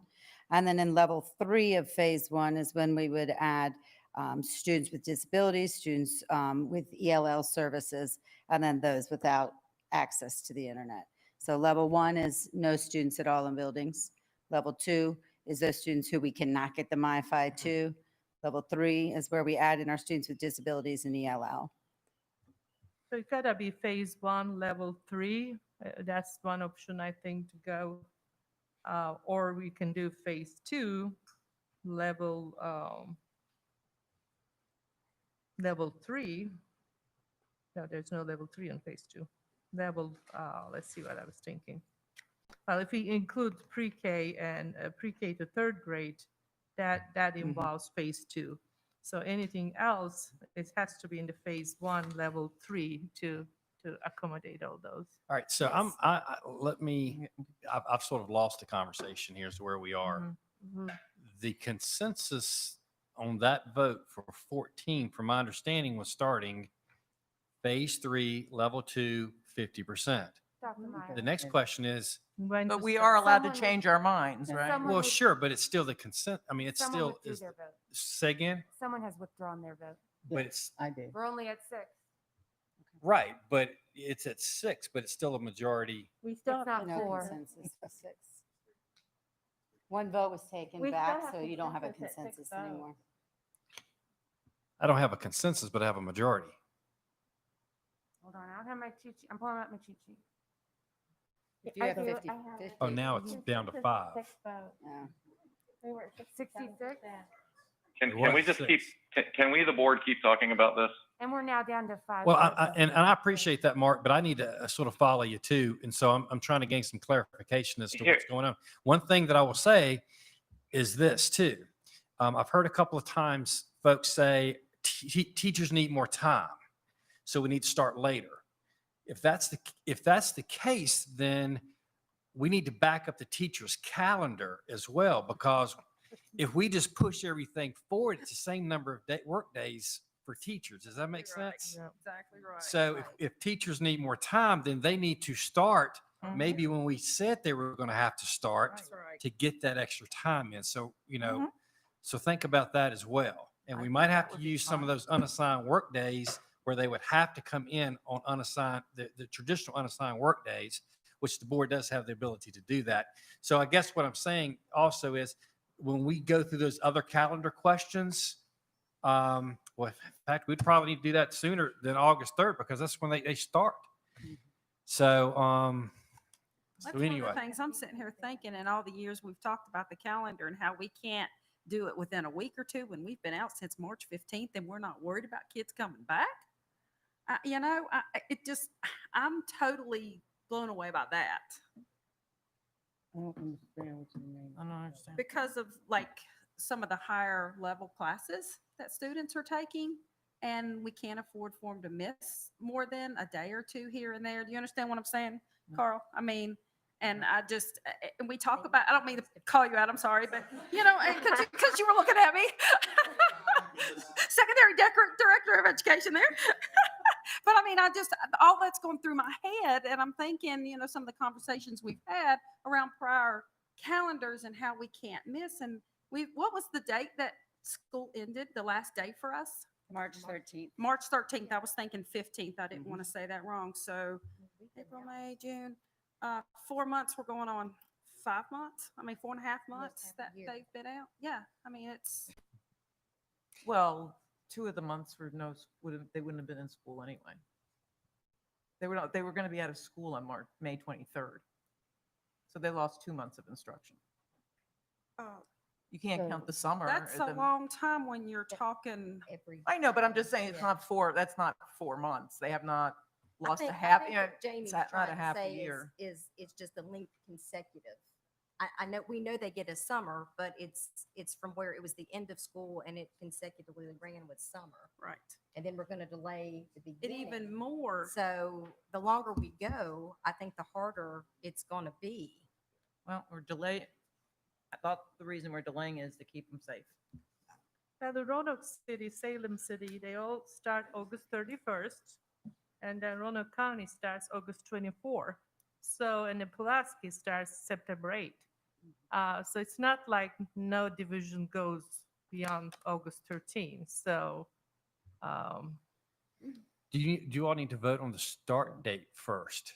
And then in level 3 of phase 1 is when we would add students with disabilities, students with ELL services, and then those without access to the internet. So level 1 is no students at all in buildings. Level 2 is those students who we cannot get the MiFi to. Level 3 is where we add in our students with disabilities and ELL. So it gotta be phase 1, level 3. That's one option, I think, to go. Or we can do phase 2, level 3. No, there's no level 3 on phase 2. Let's see what I was thinking. Well, if we include pre-K and pre-K to 3rd grade, that involves phase 2. So anything else, it has to be in the phase 1, level 3 to accommodate all those. All right, so I've sort of lost the conversation here as to where we are. Mhm. The consensus on that vote for 14, from my understanding, was starting phase 3, level 2, 50%. Dr. Meyer. The next question is, When But to we start. are allowed to Someone change our minds, And right? someone well, with- sure, but it's still the consent. I mean, it's Someone still withdrew is. their vote. Say again? Someone has withdrawn their vote. But it's I did. We're only at 6. right, but it's at 6, but it's still a majority. We still It's have not No four. consensus for 6. One vote was taken We still back, have so you don't have a consensus at 6 consensus votes. anymore. I don't have a consensus, but I have a majority. Hold on, I don't have my cheat sheet. I'm pulling out my cheat sheet. If you I have do, 50, I have it. 50. Oh, now it's down to Consensus 5. 6 votes. Yeah. We were at 66? Can, It can we was just keep, 6. can we, the board, keep talking about this? And we're now down to 5. Well, votes. and I appreciate that, Mark, but I need to sort of follow you too. And so I'm trying to gain some clarification as to Here- what's going on. One thing that I will say is this too. I've heard a couple of times folks say teachers need more time, so we need to start later. If that's the case, then we need to back up the teacher's calendar as well, because if we just push everything forward, it's the same number of work days for teachers. Does that make sense? Yeah. Exactly right. So if teachers need more time, then they need to start Mhm. maybe when we said they were going to have to start That's right. to get that extra time in. So, Mhm. so think about that as well. And I we think might that have to would be use some of fine. those unassigned work days where they would have to come in on unassigned, the traditional unassigned work days, which the board does have the ability to do that. So I guess what I'm saying also is when we go through those other calendar questions, well, in fact, we'd probably need to do that sooner than August 3rd, because that's when they start. So, That's so one of anyway, the things I'm sitting here thinking, in all the years we've talked about the calendar and how we can't do it within a week or two when we've been out since March 15th and we're not worried about kids coming back. I'm totally blown away by that I don't understand what you mean. I don't understand. because of like some of the higher level classes that students are taking. And we can't afford for them to miss more than a day or two here and there. Do you understand what I'm saying, Carl? I mean, and I just, and we talk about, I don't mean to call you out, I'm sorry, but because you were looking at me. Secondary director of education there. But I mean, all that's going through my head, and I'm thinking, some of the conversations we've had around prior calendars and how we can't miss. And what was the date that school ended, the last day for us? March 13th. March 13th. I was thinking 15th. I didn't want to say that wrong. So April, May, June, 4 months. We're going on 5 months. 4.5 months half that a year. they've been out. Yeah. it's. Well, 2 of the months were they wouldn't have been in school anyway. They were going to be out of school on May 23rd. So they lost 2 months of instruction. You can't count the summer. That's a long time when you're talking. I know, but I'm just saying it's Yeah. not that's not 4 months. They have not lost I a think- half, I think what Jamie's not trying a to half a say year. is it's just a linked consecutive. I know, we know they get a summer, but it's from where it was the end of school and it consecutively ran with summer. Right. And then we're going to delay the It beginning. even more. So the longer we go, I think the harder it's going to be. Well, we're delaying. I thought the reason we're delaying is to keep them safe. Now, the Roanoke City, Salem City, they all start August 31st, and then Roanoke County starts August 24th. So, and then Pulaski starts September 8th. So it's not like no division goes beyond August 13th. So, do you all need to vote on the start date first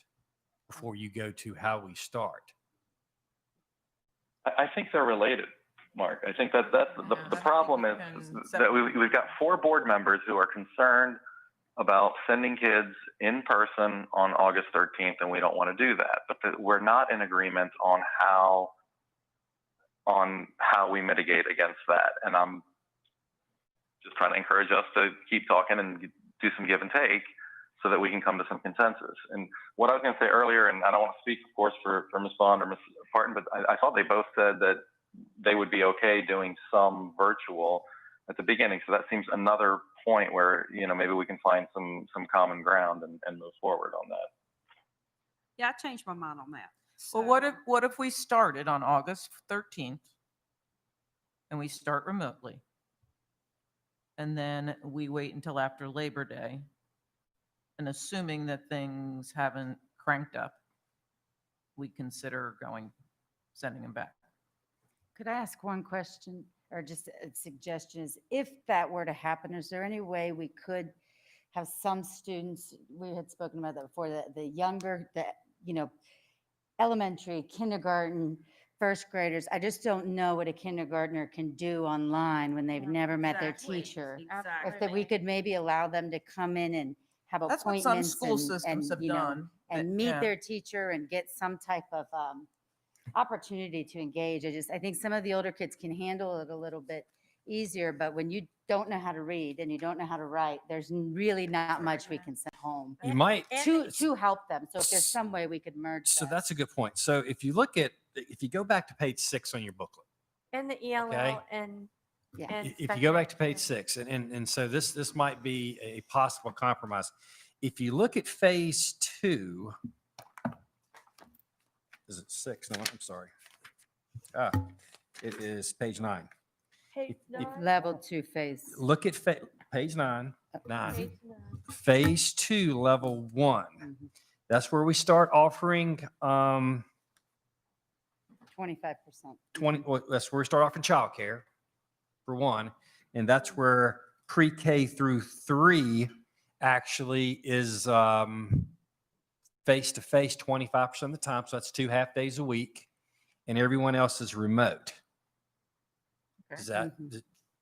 before you go to how we start? I think they're related, Mark. I think that's I the think problem we is can that we've got 4 board members who are concerned about sending kids in person on August 13th, and we don't want to do that. But we're not in agreement on how we mitigate against that. And I'm just trying to encourage us to keep talking and do some give and take so that we can come to some consensus. And what I was going to say earlier, and I don't want to speak, of course, for Ms. Bond or Ms. Parton, but I thought they both said that they would be okay doing some virtual at the beginning. So that seems another point where, maybe we can find some common ground and move forward on that. Yeah, I changed my mind on that. Well, So- what if we started on August 13th and we start remotely. And then we wait until after Labor Day. And assuming that things haven't cranked up, we consider sending them back. Could I ask one question or just a suggestion is if that were to happen, is there any way we could have some students, we had spoken about that before, the younger, elementary, kindergarten, first graders, I just don't know what a kindergartner can do online when they've Yeah, never met their Exactly. teacher. Exactly. If that we could maybe allow them to come in and have That's what appointments some school systems have done. and that- meet yeah. their teacher and get some type of opportunity to engage. I think some of the older kids can handle it a little bit easier, but when you don't know how to read and you don't know how to write, there's really not much we can send home You might, to help them. So if there's some way we could merge so that. that's a good point. So if you go back to page 6 on your booklet, And the ELL Okay. and. Yeah. and if you go back to special page education. 6, and so this might be a possible compromise. If you look at phase 2, is it 6? No, I'm sorry. It is page 9. Page if- nine, Level 2 phase. Look at page 9, page 9. phase 2, level 1. Mhm. That's where we start offering 25%. 20, well, that's where we start offering childcare for one. And that's where pre-K through 3 actually is face-to-face 25% of the time. So that's 2 half days a week. And everyone else is remote. Okay.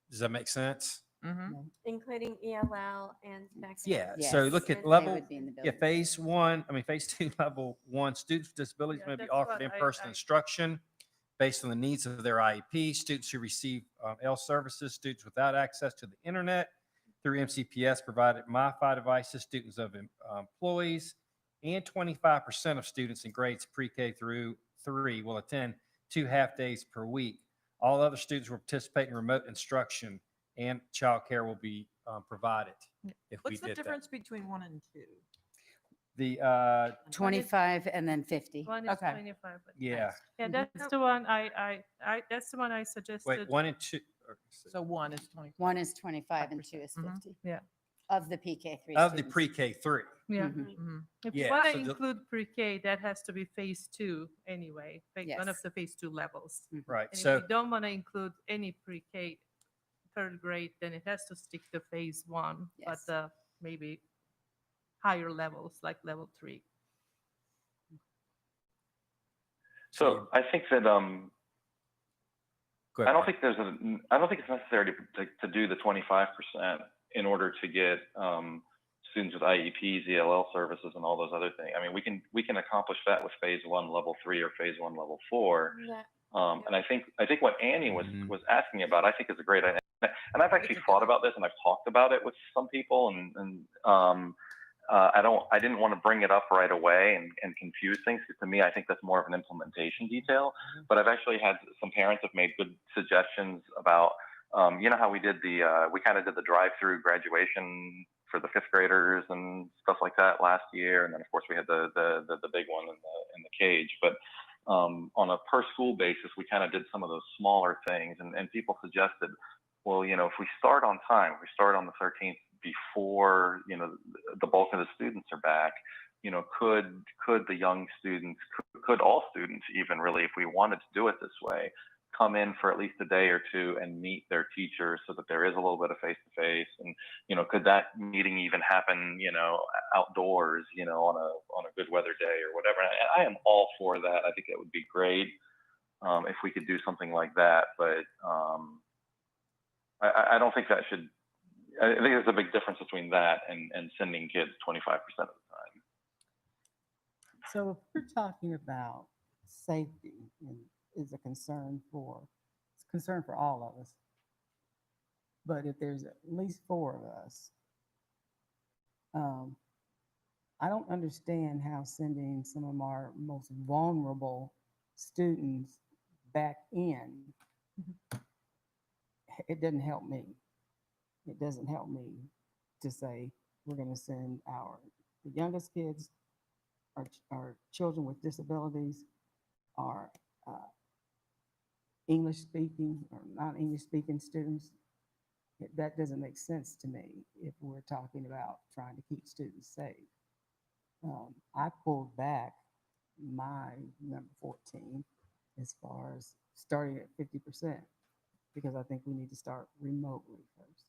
Does that make sense? Mhm. Including ELL and special. Yeah. Yes, So look at they level, would be in the yeah, building. phase 2, level 1, students with disabilities Yeah, may be that's offered what in-person I- instruction based on the needs of their IEP, students who receive L services, students without access to the internet through MCPS provided MiFi devices, students of employees, and 25% of students in grades pre-K through 3 will attend 2 half days per week. All other students will participate in remote instruction and childcare will be provided if we What's the did that. difference between 1 and 2? The 25 and then 50. One is Okay. 25. but- yeah, Yeah, Mhm. that's the one that's the one I suggested. wait, 1 and 2 So 1 is 20. One is 25 and 2 is Mhm. 50. Yeah. Of the PK3 of the students. pre-K 3. Yeah. Mhm. Mhm. If you Yeah, want to so the- include pre-K, that has to be phase 2 anyway, one of Yes. the phase 2 levels. Right. And So if you don't want to include any pre-K 3rd grade, then it has to stick to phase 1, Yes. but maybe higher levels like level 3. So I think that go I ahead, don't Mike. think I don't think it's necessary to do the 25% in order to get students with IEPs, ELL services, and all those other things. I mean, we can accomplish that with phase 1, level 3, or phase 1, level 4. Yeah. And I think what Annie Mhm. was asking about, I think is a great idea. And I've actually thought about this, and I've talked about it with some people, and I didn't want to bring it up right away and confuse things, because to me, I think that's more of an implementation detail. But I've actually had some parents have made good suggestions about, you know how we kind of did the drive-through graduation for the 5th graders and stuff like that last year, and then of course we had the big one in the cage. But on a per school basis, we kind of did some of those smaller things, and people suggested, well, if we start on time, if we start on the 13th before, the bulk of the students are back, could the young students, could all students even really, if we wanted to do it this way, come in for at least a day or 2 and meet their teachers so that there is a little bit of face-to-face, and, could that meeting even happen, outdoors, on a good weather day or whatever. And I am all for that. I think that would be great if we could do something like that, but I don't think that should, I think there's a big difference between that and sending kids 25% of the time. So if we're talking about safety and is a concern for, it's a concern for all of us. But if there's at least 4 of us, I don't understand how sending some of our most vulnerable students back in, it doesn't help me. It doesn't help me to say we're going to send the youngest kids, our children with disabilities, our English speaking or non-English speaking students, that doesn't make sense to me if we're talking about trying to keep students safe. I pulled back my number 14 as far as starting at 50% because I think we need to start remotely first.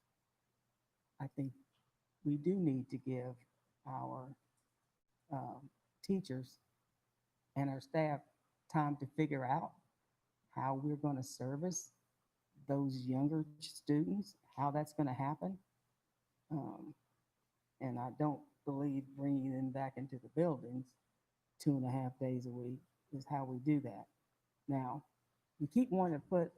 I think we do need to give our teachers and our staff time to figure out how we're going to service those younger students, how that's going to happen. And I don't believe bringing them back into the buildings 2.5 days a week is how we do that. Now, we keep wanting to put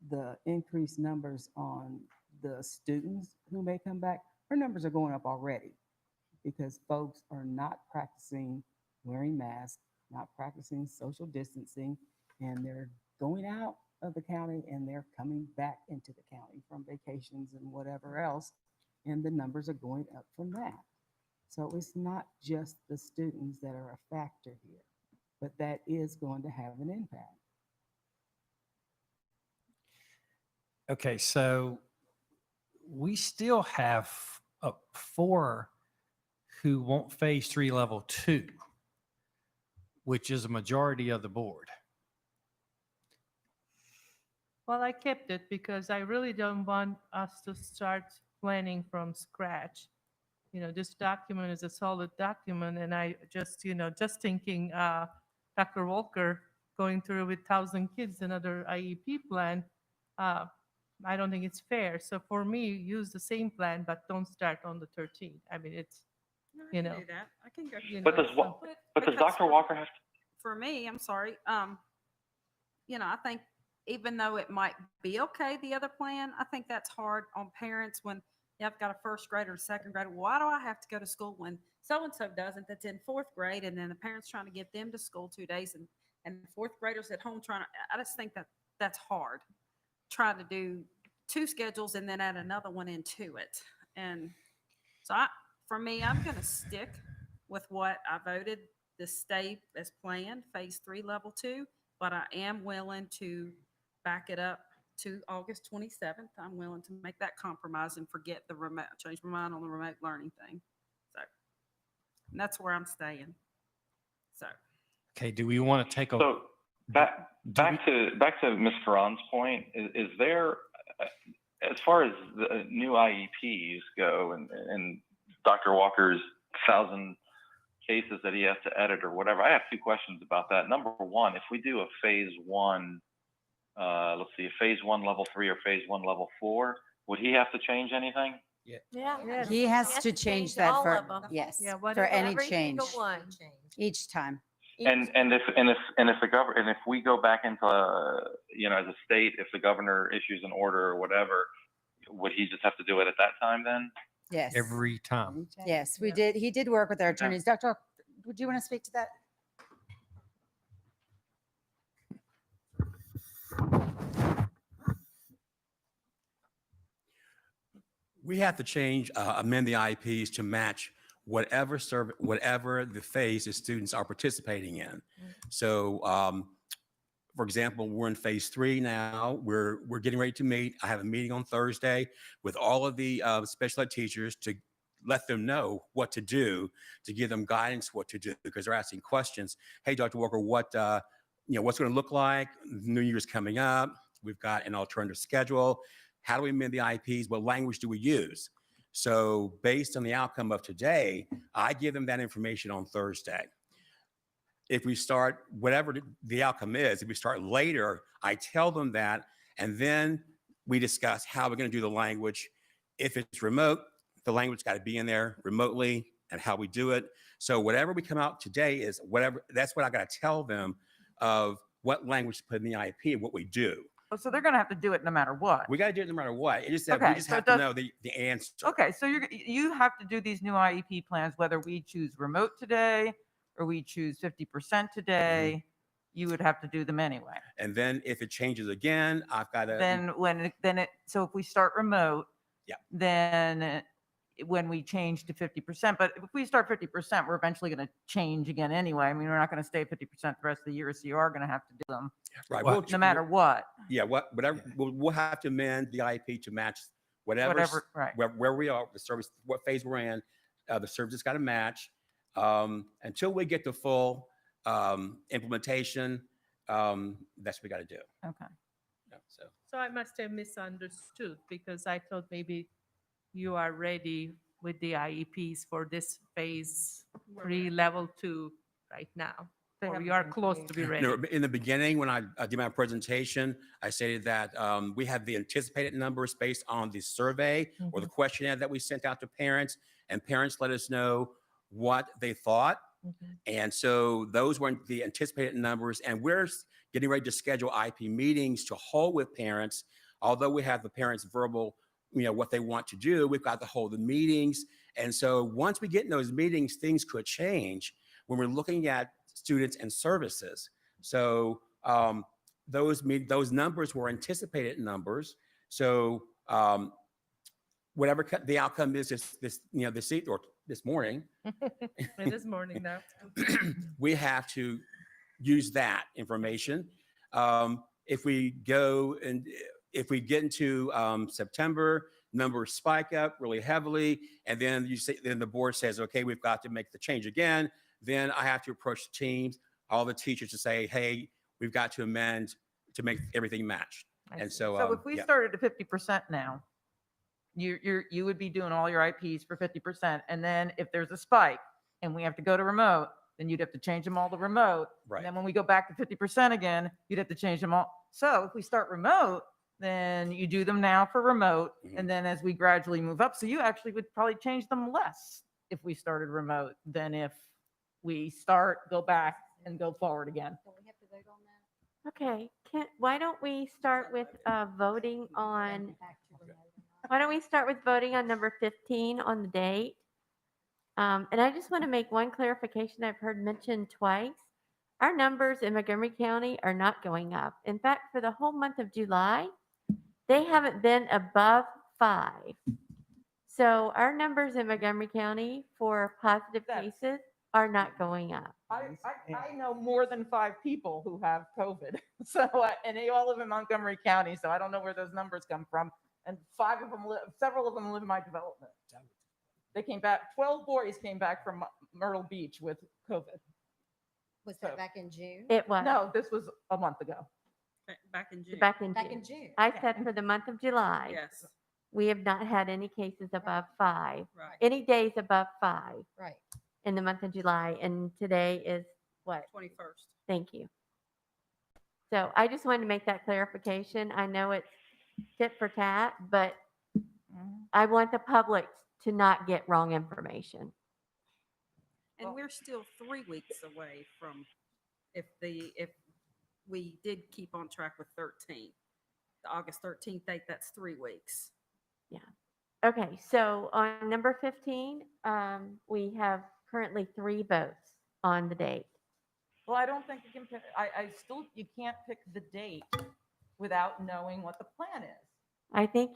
the increased numbers on the students who may come back. Our numbers are going up already because folks are not practicing wearing masks, not practicing social distancing, and they're going out of the county and they're coming back into the county from vacations and whatever else, and the numbers are going up from that. So it's not just the students that are a factor here, but that is going to have an impact. Okay, so we still have 4 who want phase 3 level 2, which is a majority of the board. Well, I kept it because I really don't want us to start planning from scratch. This document is a solid document, and I just, just thinking Dr. Walker going through with 1,000 kids another IEP plan, I don't think it's fair. So for me, use the same plan, but don't start on the 13th. I mean, it's, No, I you can know, do that. I can go. But does so- but does because Dr. Walker have to? For me, I'm sorry. I think even though it might be okay, the other plan, I think that's hard on parents when I've got a first grader and second grader. Why do I have to go to school when so-and-so doesn't that's in 4th grade? And then the parents trying to get them to school 2 days and 4th graders at home trying to, I just think that's hard. Trying to do 2 schedules and then add another one into it. And so for me, I'm going to stick with what I voted to stay as planned, phase 3, level 2, but I am willing to back it up to August 27th. I'm willing to make that compromise and forget the remote, change my mind on the remote learning thing. So and that's where I'm staying. So. Okay, do we want to take a So back do back to Ms. Karan's point, is there, as far as the new IEPs go and Dr. Walker's 1,000 cases that he has to edit or whatever, I have 2 questions about that. Number one, if we do a phase 1, let's see, a phase 1 level 3 or phase 1 level 4, would he have to change anything? Yeah. He has to change that all for, of 'em. yes, Yeah, for whatever. any Every change single one. each time. And if we go back into as a state, if the governor issues an order or whatever, would he just have to do it at that time then? Yes. every time? Yes, we Yeah. did. He did work with our attorneys. Dr. Would you want to speak to that? We have to change, amend the IEPs to match whatever the phase the students are participating in. So, for example, we're in phase 3 now. We're getting ready to meet. I have a meeting on Thursday with all of the special ed teachers to let them know what to do, to give them guidance what to do, because they're asking questions. Hey, Dr. Walker, what's going to look like? New Year's coming up. We've got an alternative schedule. How do we amend the IEPs? What language do we use? So based on the outcome of today, I give them that information on Thursday. If we start, whatever the outcome is, if we start later, I tell them that, and then we discuss how we're going to do the language. If it's remote, the language got to be in there remotely and how we do it. So whatever we come out today is whatever, that's what I got to tell them of what language to put in the IEP and what we do. Oh, so they're going to have to do it no matter what. We got to do it no matter what. It just that we Okay, just so have it to does- know the answer. Okay, so you have to do these new IEP plans, whether we choose remote today or we choose 50% today, you would have to do them anyway. And then if it changes again, I've got to. So if we start remote, Yeah. then when we change to 50%. But if we start 50%, we're eventually going to change again anyway. I mean, we're not going to stay at 50% the rest of the year, so you are going to have to do them Right. Well, we'll ch- no matter what. Yeah, whatever, we'll have to amend the IEP to match whatever, Right. where we are, the service, what phase we're in, the service has got to match. Until we get to full implementation, that's what we got to do. Okay. Yeah, so. So I must have misunderstood because I thought maybe you are ready with the IEPs for this phase 3, level 2 right now. They Or haven't you are been close to be ready. No, in the beginning, when I did my presentation, I stated that we have the anticipated numbers based on the survey or the questionnaire that we sent out to parents, and parents let us know what they thought. And so those were the anticipated numbers, and we're getting ready to schedule IP meetings to hold with parents. Although we have the parents' verbal, what they want to do, we've got to hold the meetings. And so once we get in those meetings, things could change when we're looking at students and services. So those numbers were anticipated numbers. So whatever the outcome is this morning, It is morning now. we have to use that information. If we get into September, numbers spike up really heavily, and then then the board says, okay, we've got to make the change again. Then I have to approach the teams, all the teachers, to say, hey, we've got to amend to make everything match. And so, So if we yeah. started at 50% now, you would be doing all your IPs for 50%. And then if there's a spike and we have to go to remote, then you'd have to change them all to remote. Right. And then when we go back to 50% again, you'd have to change them all. So if we start remote, then you do them now for remote. And then as we gradually move up, so you actually would probably change them less if we started remote than if we go back and go forward again. Don't we have to vote on that? Okay, why don't we start with voting on, why don't we start with voting on number 15 on the date? And I just want to make one clarification I've heard mentioned twice. Our numbers in Montgomery County are not going up. In fact, for the whole month of July, they haven't been above 5. So our numbers in Montgomery County for positive cases are not going up. I know more than 5 people who have COVID. So, and they all live in Montgomery County. So I don't know where those numbers come from. And several of them live in my development. They came back, 12 boys came back from Myrtle Beach with COVID. Was that back in June? It was. No, this was a month ago. Back in June. Back in Back June. in June. I okay. said for the month of July, Yes, we have not had any cases above 5, right. any days above 5 Right. in the month of July. And today is what? 21st. Thank you. So I just wanted to make that clarification. I know it's tit for tat, but I want the public to not get wrong information. And we're still 3 weeks away from if we did keep on track with 13, the August 13th date, that's 3 weeks. Yeah. Okay, so on number 15, we have currently 3 votes on the date. Well, I don't think you can pick, you can't pick the date without knowing what the plan is. I think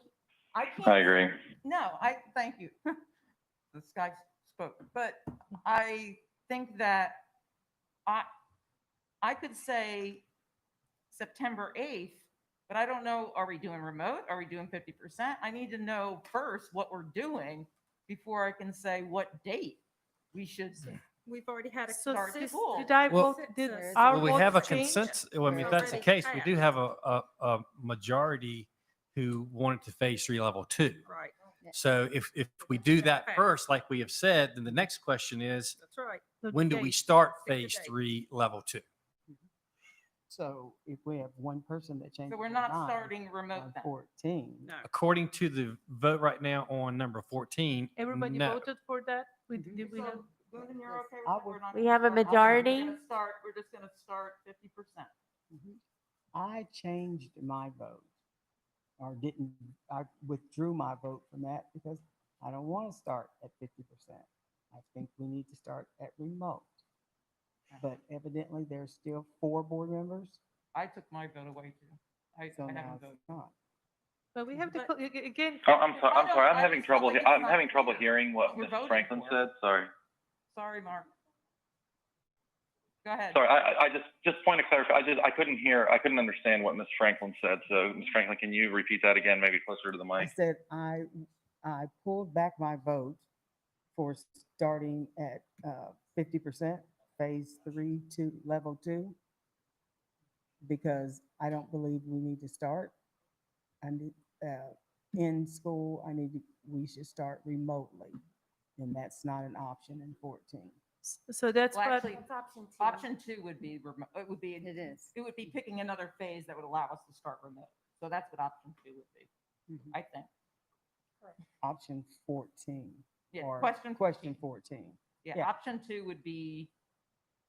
I can't. I agree. No, thank you. This guy spoke, but I think that I could say September 8th, but I don't know, are we doing remote? Are we doing 50%? I need to know first what we're doing before I can say what date we should We've already had a So start sis, school. did I Well- vote, did Well, our Well, we have a votes change? consensus. Well, I mean, if that's the Already case, we passed. do have a majority who wanted to phase 3 level 2. Right, So if we do that Okay. first, like we have said, then the next question is, that's right. The when do we date. start Pick the phase date. 3 level 2? So if we have one person that changes So we're their not mind starting on remote then. 14, No, According to the vote right now on number 14, Everybody no. voted for that? Did we have? So, Boone, you're okay with I that? would- We're not We gonna have a start- We're majority. just gonna start 50%. I changed my vote I withdrew my vote from that because I don't want to start at 50%. I think we need to start at remote. But evidently there's still 4 board members. I took my vote away too. I So now haven't it's voted. not. But we have to, But- again. Oh, I'm sorry. I'm sorry. I I'm having just felt trouble. like it's I'm not having trouble clear hearing what what we're Mrs. voting Franklin for. said. Sorry. Sorry, Mark. Go ahead. Sorry. I just point of clarification. I couldn't hear. I couldn't understand what Ms. Franklin said. So, Ms. Franklin, can you repeat that again? Maybe closer to the I mic. said I pulled back my vote for starting at 50%, phase 3 to level 2, because I don't believe we need to start. I need, in school, we should start remotely, and that's not an option in 14. So that's Well, what, actually, That's option 2. option 2 would be, it would be, It is. it would be picking another phase that would allow us to start remote. So that's what option 2 would be, Mhm. I think. Option 14. Yeah, or question Question 14. Yeah, yeah. option 2 would be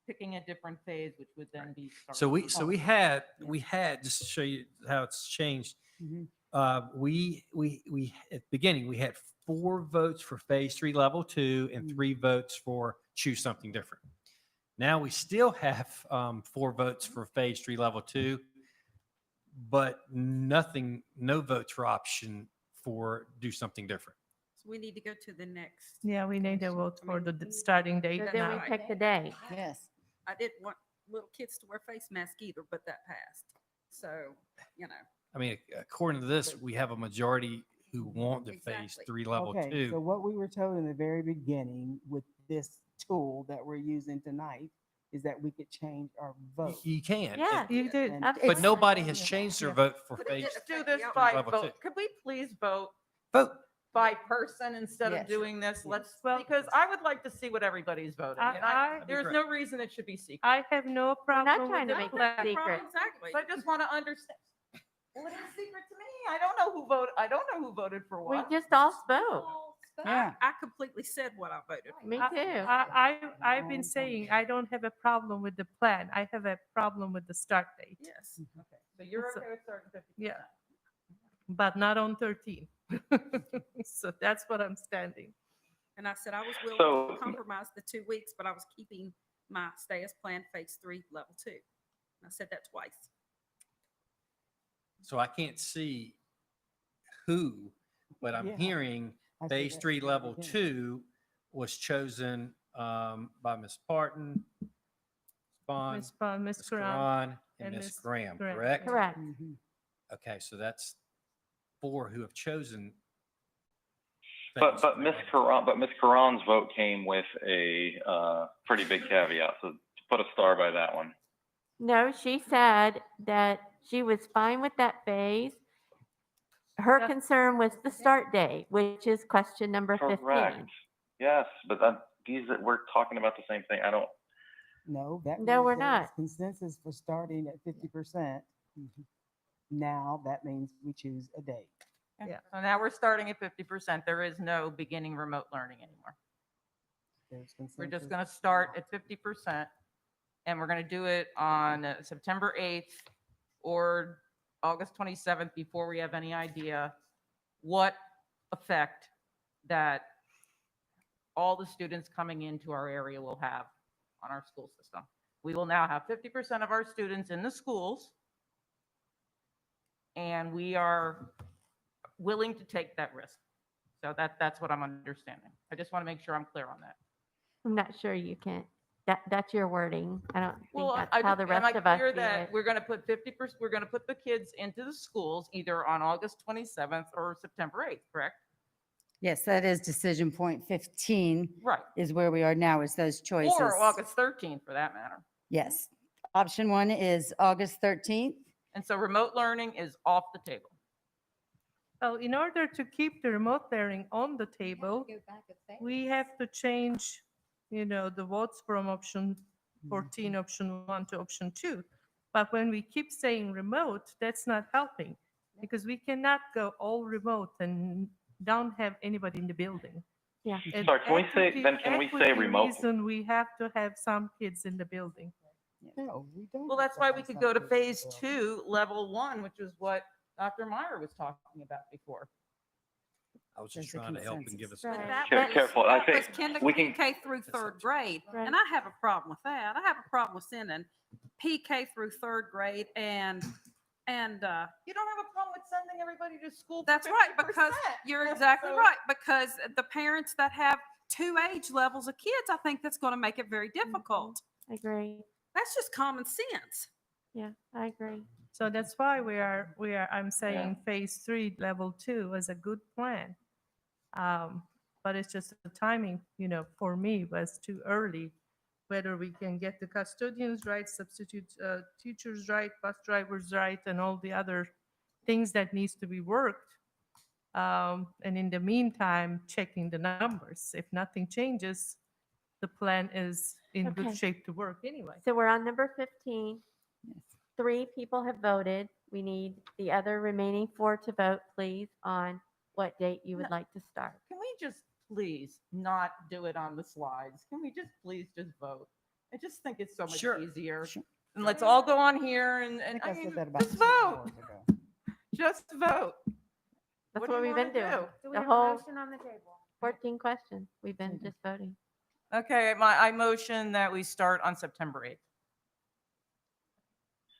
picking a different phase, which would then be. So we, starting so remote. we had, just to show you how it's changed. Mhm. We, at the beginning, we had 4 votes for phase 3 level 2 and 3 votes for choose something different. Now we still have 4 votes for phase 3 level 2, but no votes for option 4 do something different. So we need to go to the next. yeah, we need to vote I for mean, the starting date So That's then we now. right. pick the day. Yes. I didn't want little kids to wear face masks either, but that passed. So, you know, I mean, according to this, we have a majority who want the phase Exactly. 3 level Okay, 2. so what we were told in the very beginning with this tool that we're using tonight is that we could change our vote. You can. Yeah. You did. And Absolutely. But nobody has changed their vote for But it phase. didn't Let's do affect this the by level 2. vote. Could we please vote Vote. by person instead Yes. of doing this? Yes. Let's, Well- because I would like to see what everybody's voting. And I- there's no reason it should be secret. I have no We're problem not with trying the to make it plan. secret. exactly. So I just want to understand. Well, it's a secret to me. I don't know who voted. I don't know who voted for We what. just all spoke. Yeah. I completely said what I voted for. Me too. I've been saying I don't have a problem with the plan. I have a problem with the start date, Yes. Okay, so you're So- okay with starting 50%? Yeah. but not on 13. So that's what I'm standing. And I said I was willing So- to compromise the 2 weeks, but I was keeping my stay as planned phase 3 level 2. I said that twice. So I can't see who, but I'm Yeah. hearing I said phase that 3 at the level beginning. 2 was chosen by Ms. Parton, Bond, Ms. Bond, Ms. Ms. Karan. Karan, and and Ms. Ms. Graham, Graham, correct? yeah. Correct. Mhm. Okay, so that's 4 who have chosen. But phase but 3 Ms. level 2. Karan, but Ms. Karan's vote came with a pretty big caveat. So put a star by that one. No, she said that she was fine with that phase. Her Yeah. concern was the start date, which is question number 15. Correct. Yes, but we're talking about the same thing. I don't. No, that No, means we're there's not. consensus for starting at 50%. Now, that means we choose a date. Yeah. So now we're starting at 50%. There is no beginning remote learning anymore. There's We're just consensus going to start at 50%, and we're going to do it on September 8th or August 27th before we have any idea what effect that all the students coming into our area will have on our school system. We will now have 50% of our students in the schools, and we are willing to take that risk. So that's what I'm understanding. I just want to make sure I'm clear on that. I'm not sure you can. That's your wording. I don't think Well, that's I how just- the am I rest of us clear see that it. we're going to put 50%, we're going to put the kids into the schools either on August 27th or September 8th, correct? Yes, that is decision point 15 Right. is where we are now, is those choices. Or August 13th for that matter. Yes. Option 1 is August 13th. And so remote learning is off the table. Well, in order to keep the remote learning on the table, we have to change, the votes from option 14, option 1 to option 2. But when we keep saying remote, that's not helping because we cannot go all remote and don't have anybody in the building. Yeah. And Sorry, can we say equity remote? reason, we have to have some kids in the building. No, we don't. Well, have that's why have we could some go to kids in the phase building. 2, level 1, which is what Dr. Meyer was talking about before. I was just There's a trying to help and give us. Right. But that Care- was- careful, I that think was kindergarten, we can- K through third grade, Right. and I have a problem with that. I have a problem with sending PK through third grade and And You don't have a problem with sending everybody to school. for that's right, 50%. because you're exactly So- right. Because the parents that have two age levels of kids, I think that's going to make it very difficult. I agree. That's just common sense. Yeah, I agree. So that's why I'm saying phase 3, level 2 was a good plan. But it's just the timing, for me was too early. Whether we can get the custodians right, substitute teachers right, bus drivers right, and all the other things that needs to be worked. And in the meantime, checking the numbers. If nothing changes, the plan is in Okay. good shape to work anyway. So we're on number 15. 3 people have voted. We need the other remaining 4 to vote, please, on what date you would No. like to start. Can we just please not do it on the slides? Can we just please just vote? I just think it's so much Sure. easier. Sure. And let's all go on here I and think I I mean, said that about just 2 vote. hours ago. Just vote. That's What what, do you we've been wanna doing. do? Do we The have a whole motion on the table? 14 questions. We've been Mhm. just voting. Okay, I motion that we start on September 8th.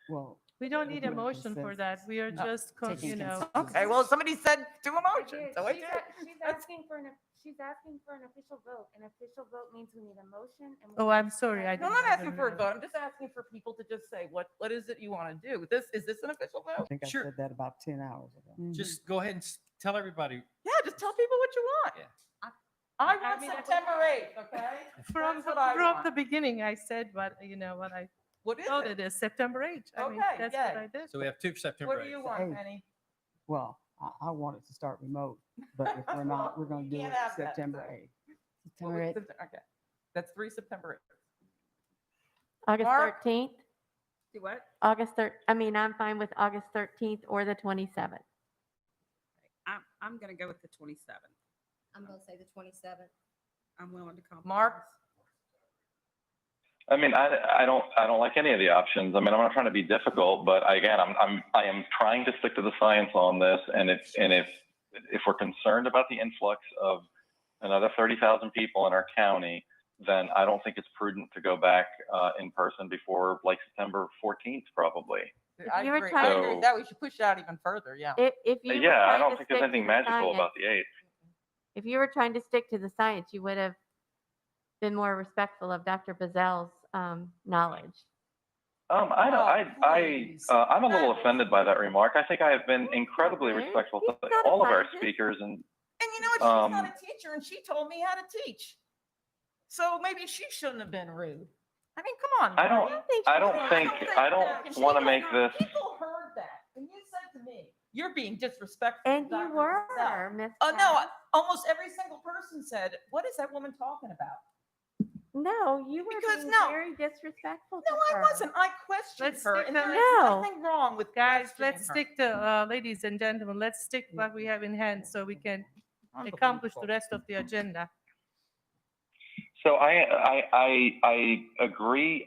Well, We don't need a With motion for that. consensus. We are No. just, Taking Okay, well, somebody said do a I motion, did. so I She's did. a- She's That's- asking for she's asking for an official vote. An official vote means we need a motion and. we Oh, need I'm a sorry, I second. No, I'm didn't not asking even for a know. vote. I'm just asking for people to just say, what is it you want to do? Is this an official I vote? think I Sure. said that about 10 hours ago. Just go ahead and tell everybody. Yeah, just tell people what you want. Yeah. I I want mean, September 8th, okay? From, That's what I from want. the beginning, I said what I What is thought it? it is, September 8th. I mean, Okay, that's yay. what I did. So we have 2 for September What do 8th. you want, Hey. Penny? Well, I wanted to start remote, but if we're not, we're going to do Can't it have that, September so. 8th. What was Okay, that's 3 September 8th. August Mark? 13th? Do what? I'm fine with August 13th or the 27th. I'm going to go with the 27th. I'm going to say the 27th. I'm willing to compromise. Mark? I mean, I don't like any of the options. I mean, I'm not trying to be difficult, but again, I am trying to stick to the science on this. And if we're concerned about the influx of another 30,000 people in our county, then I don't think it's prudent to go back in person before like September 14th, probably. I you were agree. trying I to- agree with that. We should push it out even further, yeah. If you were Yeah, I trying don't to think there's stick to anything the magical science- about the 8th. If you were trying to stick to the science, you would have been more respectful of Dr. Bazell's knowledge. I'm a little offended by that remark. I think I have been incredibly Okay. respectful to He's not a all of our scientist. speakers, and And you know what? She's not Um, a teacher, and she told me how to teach. So maybe she shouldn't have been rude. I mean, come on. I don't- Marty. I don't think She want to was make not- this. People heard that, and you said to me, "You're being disrespectful." And to you Dr. were, Giselle." Miss. Oh no! Cass. Almost every single person said, "What is that woman talking about?" No, you were Because being no. very disrespectful to No, I her. wasn't. I questioned Let's her, stick and to- there is No. nothing wrong with Guys, questioning let's her. stick to, ladies and gentlemen, let's stick what we have in hand so we can accomplish the Unbelievable. rest of the agenda. So I agree.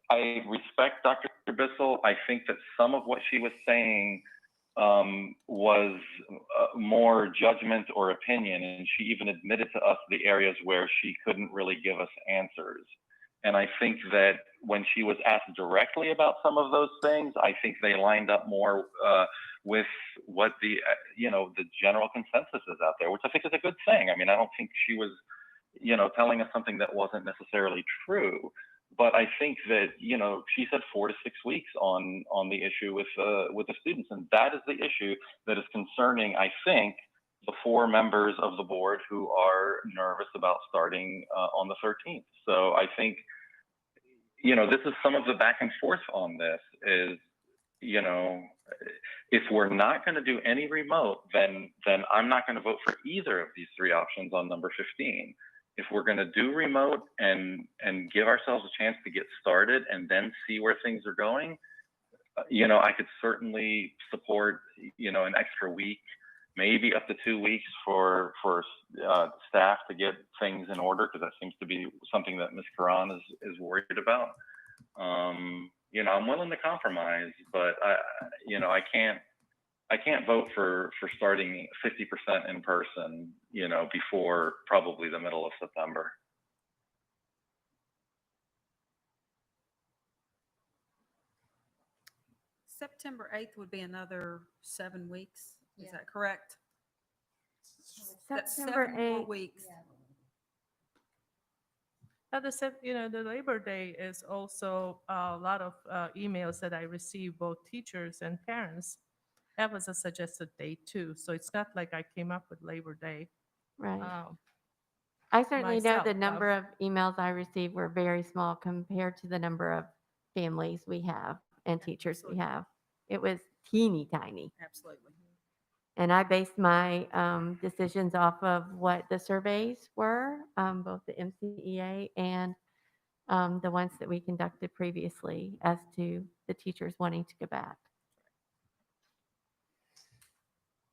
I respect Dr. Bissell. I think that some of what she was saying was more judgment or opinion, and she even admitted to us the areas where she couldn't really give us answers. And I think that when she was asked directly about some of those things, I think they lined up more with what the the general consensus is out there, which I think is a good thing. I mean, I don't think she was telling us something that wasn't necessarily true. But I think that, she said 4 to 6 weeks on the issue with the students. And that is the issue that is concerning, I think, the 4 members of the board who are nervous about starting on the 13th. So I think, this is some of the back and forth on this is, if we're not going to do any remote, then I'm not going to vote for either of these 3 options on number 15. If we're going to do remote and give ourselves a chance to get started and then see where things are going, I could certainly support, an extra week, maybe up to 2 weeks for staff to get things in order, because that seems to be something that Ms. Karan is worried about. I'm willing to compromise, but I can't vote for starting 50% in person, before probably the middle of September. September 8th would be another 7 weeks. Is Yeah. that correct? That's September 7 more 8th. weeks. The Labor Day is also a lot of emails that I receive, both teachers and parents. That was a suggested date too, so it's not like I came up with Labor Day. Right. Um, I certainly know the myself, number of emails I receive were very small compared to the number of families we have and teachers we have. It was teeny tiny. Absolutely. And I based my decisions off of what the surveys were, both the MCEA and the ones that we conducted previously as to the teachers wanting to go back.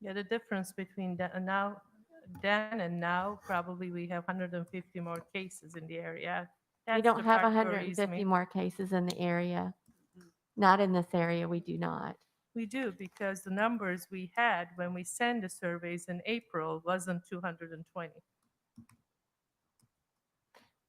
Yeah, the difference between then and now, probably we have 150 more cases in the area. We That's don't the have part worries 150 me. more cases in the area. Not in this area, we do not. We do, because the numbers we had when we sent the surveys in April wasn't 220.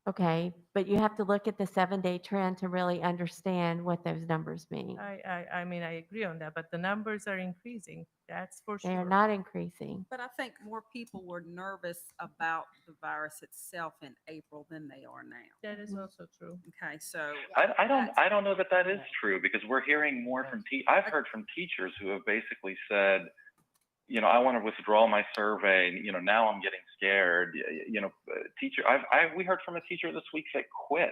Okay, but you have to look at the 7-day trend to really understand what those numbers mean. I mean, I agree on that, but the numbers are increasing. That's for They are sure. not increasing. But I think more people were nervous about the virus itself in April than they are now. That is also true. Okay, so. I don't that's- know that that is true, because we're hearing more from I've heard from teachers who have basically said, I want to withdraw my survey. Now I'm getting scared. We heard from a teacher this week that quit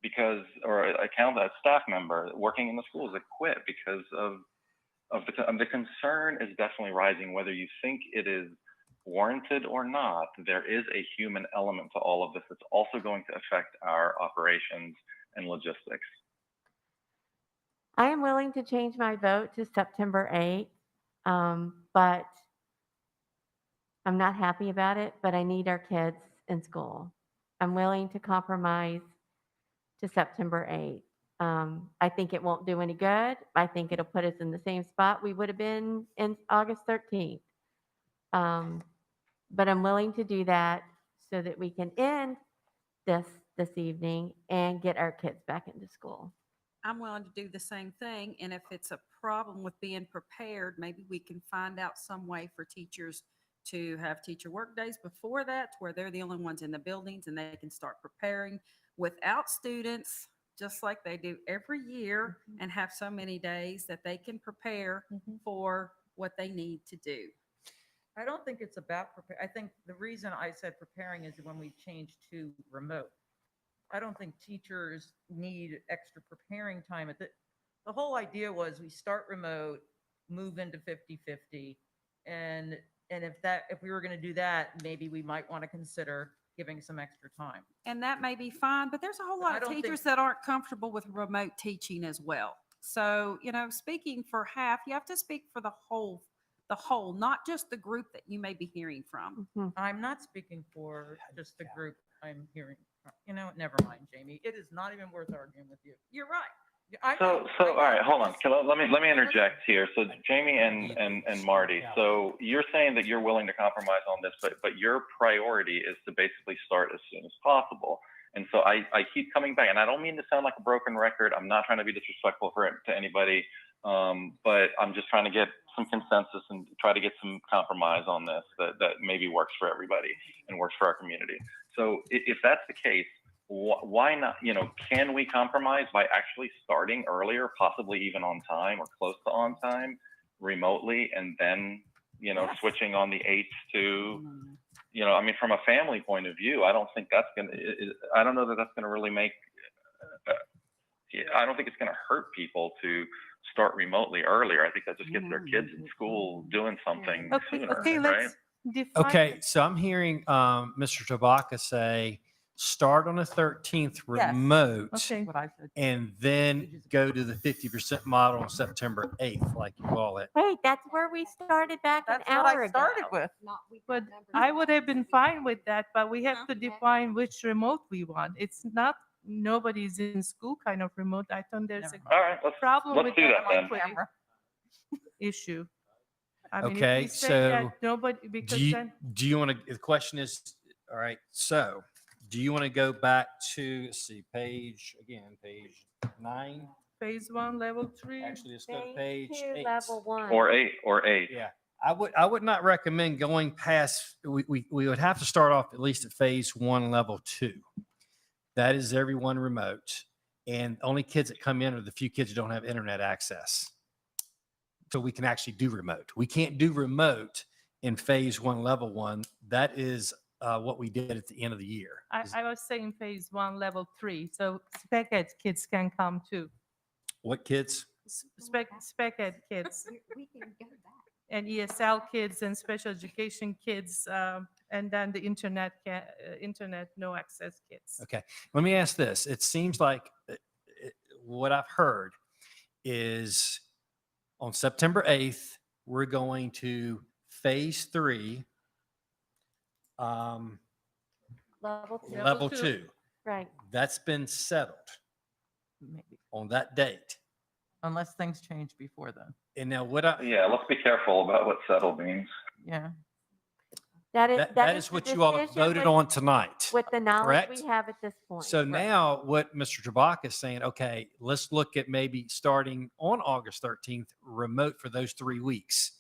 because, or a staff member working in the schools that quit because of the concern is definitely rising. Whether you think it is warranted or not, there is a human element to all of this. It's also going to affect our operations and logistics. I am willing to change my vote to September 8th, but I'm not happy about it, but I need our kids in school. I'm willing to compromise to September 8th. I think it won't do any good. I think it'll put us in the same spot we would have been in August 13th. But I'm willing to do that so that we can end this evening and get our kids back into school. I'm willing to do the same thing. And if it's a problem with being prepared, maybe we can find out some way for teachers to have teacher work days before that, where they're the only ones in the buildings and they can start preparing without students, just like they do every year, and have so many days that they can prepare for what they need to do. I don't think it's about prepare. I think the reason I said preparing is when we changed to remote. I don't think teachers need extra preparing time. The whole idea was we start remote, move into 50-50. And if we were going to do that, maybe we might want to consider giving some extra time. And that may be fine, but there's a whole But I lot of don't think- teachers that aren't comfortable with remote teaching as well. So, speaking for half, you have to speak for the whole, not just the group that you may be hearing from. I'm not speaking for just the group I'm hearing from. Never mind, Jamie. It is not even worth arguing with you. You're right. So all right, hold on. Let me interject here. So Jamie and Marty, so you're saying that you're willing to compromise on this, but your priority is to basically start as soon as possible. And so I keep coming back, and I don't mean to sound like a broken record. I'm not trying to be disrespectful to anybody, but I'm just trying to get some consensus and try to get some compromise on this that maybe works for everybody and works for our community. So if that's the case, why not, can we compromise by actually starting earlier, possibly even on time or close to on time, remotely, and then, switching on the 8th to, from a family point of view, I don't think I don't know that that's going to really make, I don't think it's going to hurt people to start remotely earlier. I think that just gets their kids in school doing something sooner, Okay, right? let's define. Okay, so I'm hearing Mr. Tabaka say, start on the 13th remote, Okay. What I said. and then go to the 50% model on September 8th, like you call it. Wait, that's where we started back an That's what hour I ago. started with. But I would have been fine with that, but we have to define which remote we want. It's not nobody's in school kind of remote. I think there's a All right, problem let's with do that that then. equity issue. I mean, if Okay, we say that so nobody, because Do then, you want to, the question is, all right, so do you want to go back to, let's see, page 9? phase one, level three? Actually, let's go to Phase page 2, 8. level 1. or eight. Yeah, I would not recommend going past, we would have to start off at least at phase 1, level 2. That is everyone remote. And only kids that come in are the few kids who don't have internet access. So we can actually do remote. We can't do remote in phase 1, level 1. That is what we did at the end of the year. I was saying phase one, level 3. So spec ed kids can come too. What kids? Spec ed kids We can go back. and ESL kids and special education kids, and then the internet, internet no access kids. Okay. Let me ask this. It seems like what I've heard is on September 8th, we're going to phase 3, Level 2. level two. 2. Right. That's been settled Maybe, on that date. unless things change before then. And now what I, Yeah, let's be careful about what settle means. Yeah. that is the what you all have decision voted with- on tonight. With the knowledge correct? we have at this point. So now what Mr. Trabak is saying, okay, let's look at maybe starting on August 13th, remote for those 3 weeks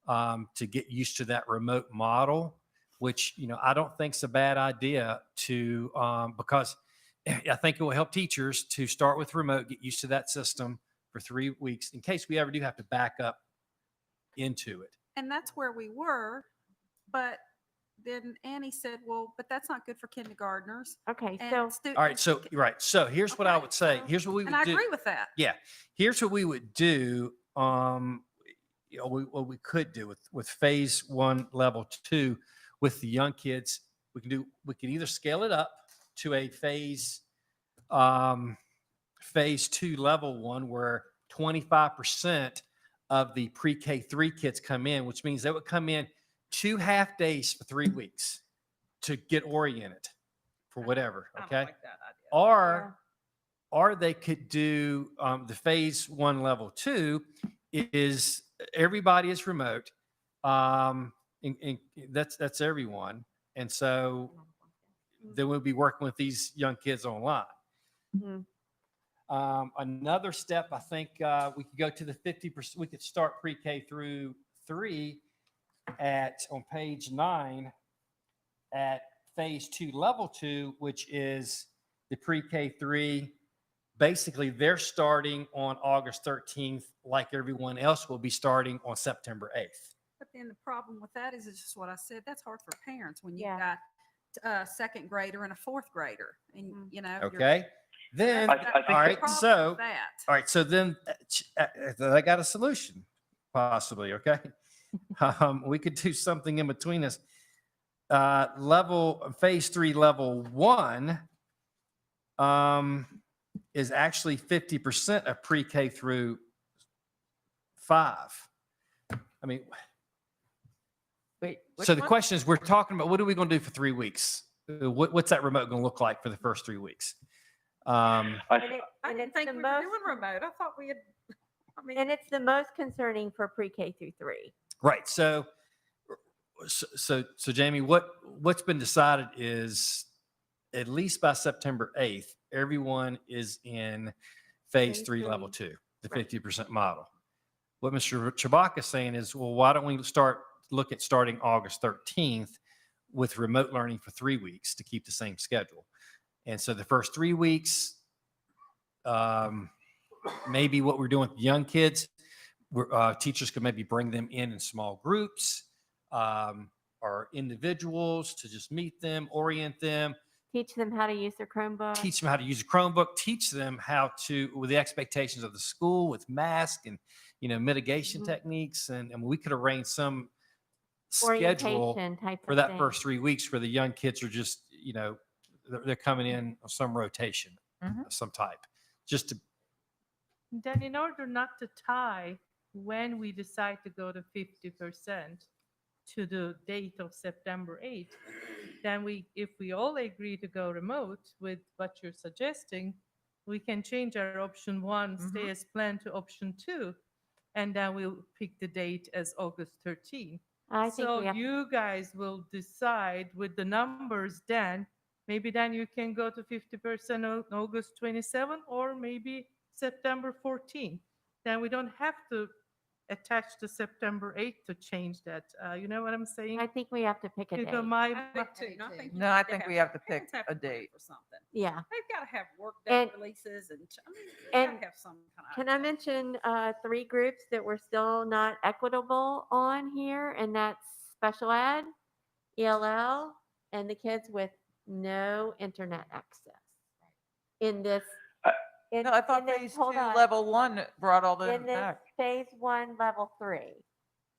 to get used to that remote model, which, I don't think is a bad idea to, because I think it will help teachers to start with remote, get used to that system for 3 weeks in case we ever do have to back up into it. And that's where we were, but then Annie said, well, but that's not good for kindergartners. Okay, and so stu- All right. So, right. So here's what I Okay, would say. so- Here's what we would And I do. agree with that. Yeah. Here's what we would do. What we could do with phase 1, level 2 with the young kids, we can either scale it up to a phase 2, level 1, where 25% of the pre-K 3 kids come in, which means they would come in 2 half days for 3 weeks to get oriented for whatever. I don't Okay. like that idea. Or they could do the phase 1, level 2 is everybody is remote. And that's everyone. And so then we'll be working with these young kids online. Mhm. Another step, I think we could go to the 50%. We could start pre-K through 3 on page 9 at phase 2, level 2, which is the pre-K 3. Basically, they're starting on August 13th, like everyone else will be starting on September 8th. But then the problem with that is, it's just what I said, that's hard for parents when you've Yeah. got a second grader and a fourth grader. And, Mhm. you're- Okay. Then, I think all the right. problem So, with that. all right. So then I got a solution, possibly. Okay. We could do something in between us. Phase 3, level 1 is actually 50% of pre-K through 5. I mean, Wait. which so the one? question is, we're talking about what are we going to do for 3 weeks? What's that remote going to look like for the first 3 weeks? And I and didn't it's think the we were most doing remote. I thought we had, and it's the most concerning for pre-K through 3. Right. So Jamie, what's been decided is at least by September 8th, everyone is in phase Phase 3, level 3. 2, the Right. 50% model. What Mr. Chabak is saying is, well, why don't we look at starting August 13th with remote learning for 3 weeks to keep the same schedule. And so the first 3 weeks, maybe what we're doing with young kids, teachers could maybe bring them in small groups or individuals to just meet them, orient them, Teach them how to use their Chromebook. teach them how to use a Chromebook, teach them how to, with the expectations of the school, with mask and, mitigation Mhm. techniques. And we could arrange some schedule Orientation type for of that thing. first 3 weeks where the young kids are just, they're coming in on some rotation Mhm. of some type, just to, Then in order not to tie when we decide to go to 50% to the date of September 8th, then if we all agree to go remote with what you're suggesting, we can change our option 1, stay as planned, to option 2, and then we'll pick the date as August 13th. I think So we have, you guys will decide with the numbers then, maybe then you can go to 50% on August 27, or maybe September 14th. Then we don't have to attach the September 8th to change that. You know what I'm saying? I think we have to pick a You date. know, my, I do too. And I think you No, need I to think we some- have to pick parents have a to plan date. For something. Yeah. They've got to have work And- day releases and, I mean, they've and got to have some kind of. Can I idea. mention 3 groups that we're still not equitable on here? And that's special ed, ELL, and the kids with no internet access. In this, I- in, No, I thought in this- phase hold 2, on. level 1 brought all them In this back. phase 1, level 3,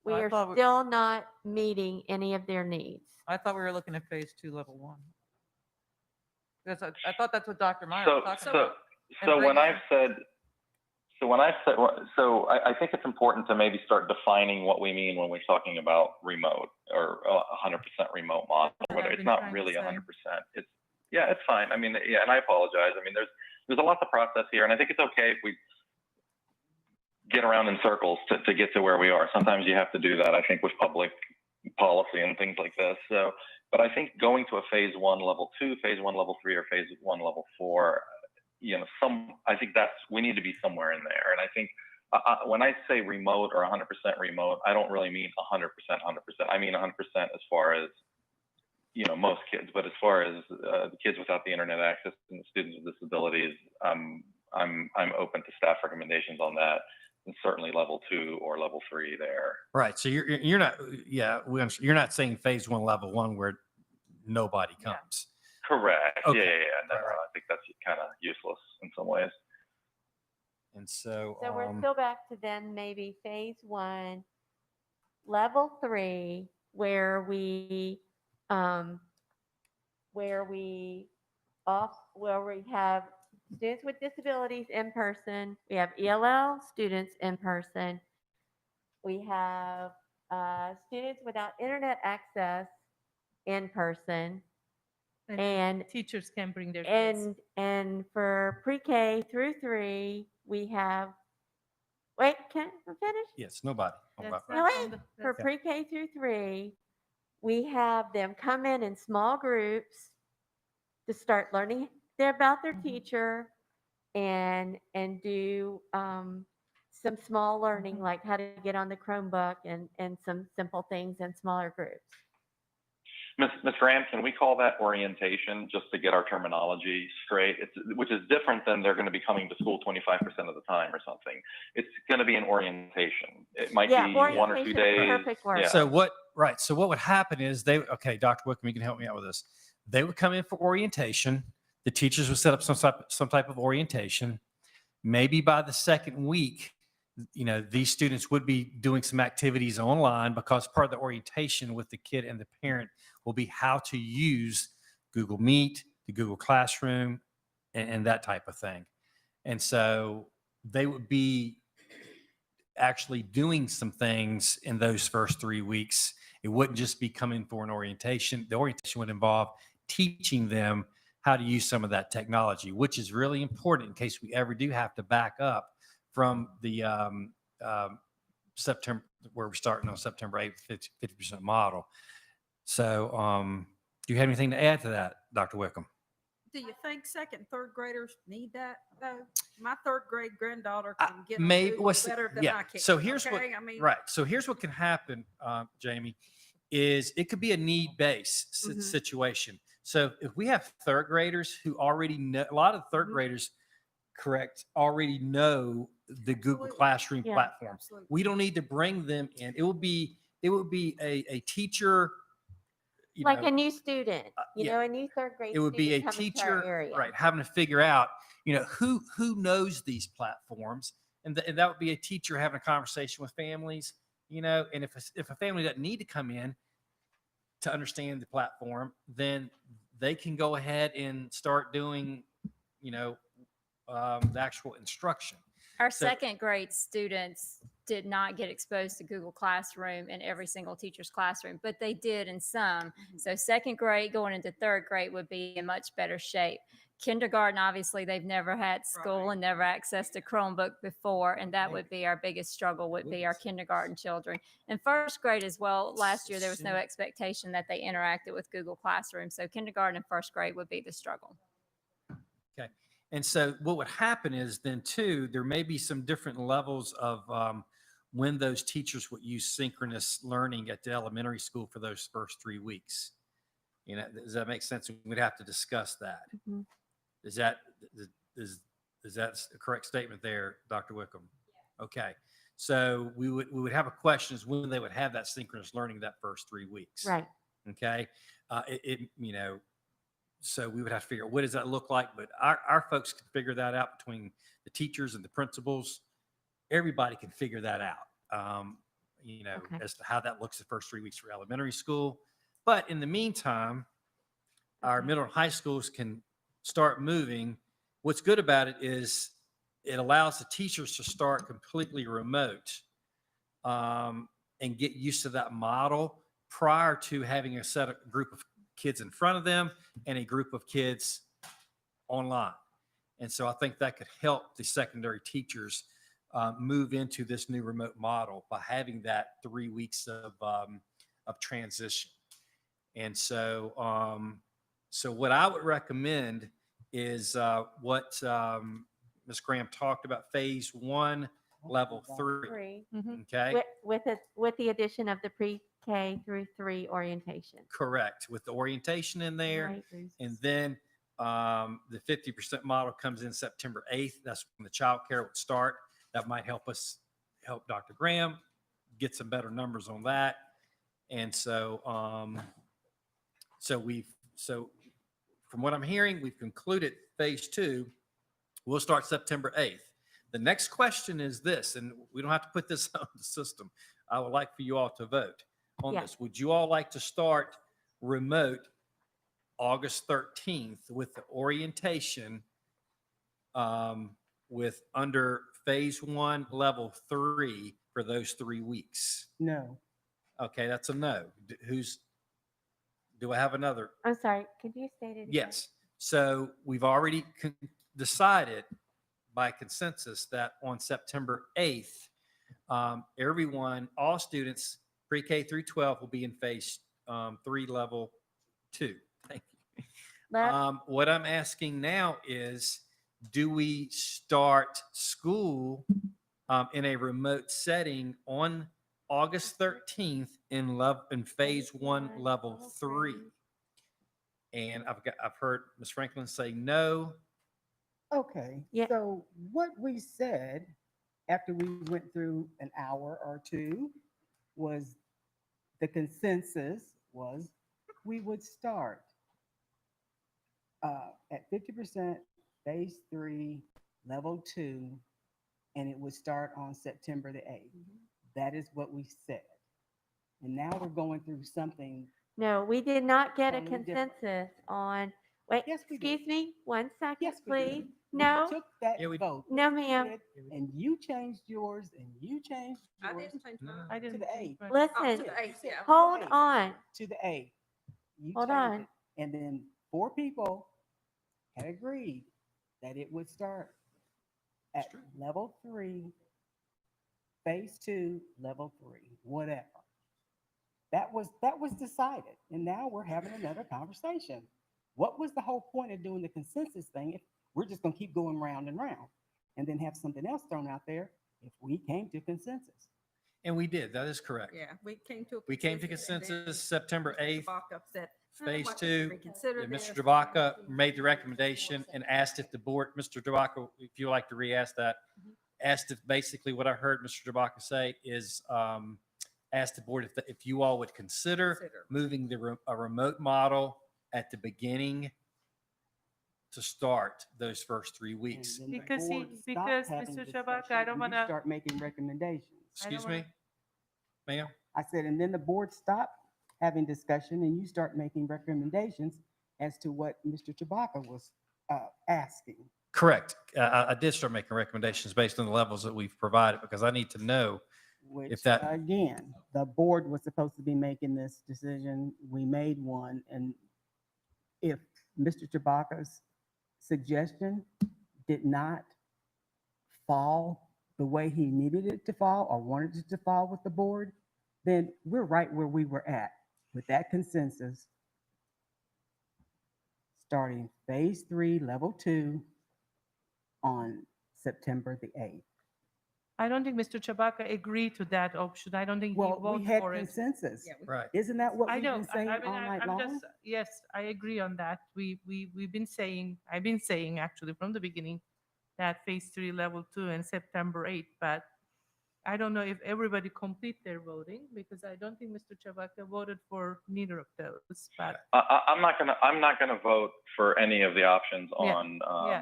we I are thought we- still not meeting any of their needs. I thought we were looking at phase 2, level 1. Because I thought that's what Dr. Meyer So, was talking so, about. so when break I've said, so I think it's important to maybe start defining what we mean when we're talking about remote or 100% remote model. I've Whether it's been not trying to really say. 100%. It's, yeah, it's fine. I mean, yeah, and I apologize. I mean, there's a lot to process here, and I think it's okay if we get around in circles to get to where we are. Sometimes you have to do that, I think, with public policy and things like this. So, but I think going to a phase 1, level 2, phase 1, level 3, or phase 1, level 4, you know, I think we need to be somewhere in there. And I think when I say remote or 100% remote, I don't really mean 100%. I mean 100% as far as, you know, most kids, but as far as the kids without the internet access and the students with disabilities, I'm open to staff recommendations on that, and certainly level 2 or level 3 there. Right. So you're not, yeah, you're not saying phase 1, level 1 where nobody comes. Correct. Okay. Yeah. No, Right, right. I think that's kind of useless in some ways. And so, So we're still back to then maybe phase 1, level 3, where we have students with disabilities in person. We have ELL students in person. We have students without internet access in person. And teachers can bring their kids. and for pre-K through 3, we have, wait, can I finish? yes, nobody. That's No, not wait. on the- For that's- pre-K through 3, we have them come in small groups to start learning about their teacher and do some small learning, like how to get on the Chromebook and some simple things in smaller groups. Ms. Graham, can we call that orientation just to get our terminology straight? Which is different than they're going to be coming to school 25% of the time or something. It's going to be an orientation. It might Yeah, be 1 or 2 orientation is days. perfect word. Yeah. So what would happen is okay, Dr. Wickham, you can help me out with this. They would come in for orientation. The teachers would set up some type of orientation. Maybe by the second week, you know, these students would be doing some activities online, because part of the orientation with the kid and the parent will be how to use Google Meet, the Google Classroom, and that type of thing. And so they would be actually doing some things in those first 3 weeks. It wouldn't just be coming for an orientation. The orientation would involve teaching them how to use some of that technology, which is really important in case we ever do have to back up from the September, where we're starting on September 8th, 50% model. So do you have anything to add to that, Dr. Wickham? Do you think second and third graders need that though? My third grade granddaughter can get on Maybe Google what's better than yeah. I can. So here's okay? I mean, right. So here's what can happen, Jamie, is it could be a need-based Mhm. situation. So if we have third graders who already know, a lot of third Mhm. graders, correct, already know the Google Absolutely. Classroom Yeah. platform. absolutely. We don't need to bring them in. It would be a teacher, you Like know, a new student, yeah. a new third grade it would be a student coming to our teacher, area. right, having to figure out, you know, who knows these platforms, and that would be a teacher having a conversation with families, you know, and if a family doesn't need to come in to understand the platform, then they can go ahead and start doing, you know, the actual instruction. Our So- second grade students did not get exposed to Google Classroom in every single teacher's classroom, but they did in some. So second grade going into third grade would be in much better shape. Kindergarten, obviously, they've never had school and never accessed a Chromebook before, and that would be our biggest struggle, would be our kindergarten children. And first grade as well, last year, there was no expectation that they interacted with Google Classroom. So kindergarten and first grade would be the struggle. Okay. And so what would happen is then too, there may be some different levels of when those teachers would use synchronous learning at the elementary school for those first 3 weeks. You know, does that make sense? We'd have to discuss that. Mhm. Is that, is that a correct statement there, Dr. Wickham? Okay. So we would have a question is when they would have that synchronous learning that first 3 weeks. Right. Okay. You know, so we would have to figure out what does that look like, but our folks can figure that out between the teachers and the principals. Everybody can figure that out, you know, Okay. as to how that looks the first 3 weeks for elementary school. But in the meantime, our Okay. middle and high schools can start moving. What's good about it is it allows the teachers to start completely remote and get used to that model prior to having a group of kids in front of them and a group of kids online. And so I think that could help the secondary teachers move into this new remote model by having that 3 weeks of transition. And so, so what I would recommend is what Ms. Graham talked about, phase 1, level 3. 3. Okay, With the addition of the pre-K through 3 orientation. correct. With the orientation in there, Right. and then the 50% model comes in September 8th. That's when the child care would start. That might help Dr. Graham get some better numbers on that. And so, so from what I'm hearing, we've concluded phase 2. We'll start September 8th. The next question is this, and we don't have to put this on the system. I would like for you all to vote on Yeah. this. Would you all like to start remote August 13th with the orientation with under phase 1, level 3 for those 3 weeks? No. Okay, that's a no. Do I have another? I'm sorry, could you state it again? Yes. So we've already decided by consensus that on September 8th, everyone, all students, pre-K through 12 will be in phase 3, level 2. Thank you. What I'm asking now is, do we start school in a remote setting on August 13th in phase 1, level 3? And I've heard Ms. Franklin say no. Okay. Yeah. So what we said after we went through an hour or two was the consensus was we would start at 50% phase 3, level 2, and it would start on September the 8th. That is what we said. And now we're going through something. No, we did not get a Totally different. consensus on, wait, Yes, we did. excuse me, 1 second, Yes, we did. please. We No, took that Yeah, we- vote. no, ma'am. did, And you changed yours and you changed I yours didn't change mine. I to didn't the change 8th. mine. Listen, to the 8th, yeah. hold eighth. on. To the 8th. You Hold changed on. it. And then 4 people had agreed that it would start at level 3, phase 2, level 3, whatever. That was decided. And now we're having another conversation. What was the whole point of doing the consensus thing if we're just going to keep going round and round and then have something else thrown out there if we came to consensus? And we did. That is correct. Yeah, we came to a We came to consensus, and then consensus September Mr. 8th. Tabaka said, Phase "I'd like to 2, reconsider and Mr. this." Tabaka made the recommendation and asked if the board, Mr. Tabaka, if you would like to re-ask that, asked if basically what I heard Mr. Tabaka say is asked the board if you all would consider moving a remote model at the beginning to start those first 3 weeks. And then the Because board stopped because having Mr. discussion Shabaka, I don't and you wanna- start making recommendations. I don't Excuse me, ma'am? I said, and then the board stopped having discussion and you start making recommendations as to what Mr. Tabaka was asking. Correct. I did start making recommendations based on the levels that we've provided because I need to know Which, that- again, the board was supposed to be making this decision. We made one. And if Mr. Tabaka's suggestion did not fall the way he needed it to fall or wanted it to fall with the board, then we're right where we were at with that consensus. starting phase 3, level 2 on September the 8th. I don't think Mr. Chabaka agreed to that option. I don't think he Well, we voted had for it. consensus. Right. Isn't that what I we've know. been saying I mean, all night I'm long? just, yes, I agree on that. We've been saying, I've been saying actually from the beginning that phase 3, level 2 and September 8th, but I don't know if everybody complete their voting because I don't think Mr. Chabaka voted for neither of those, but I'm not gonna vote for any of the options Yeah. on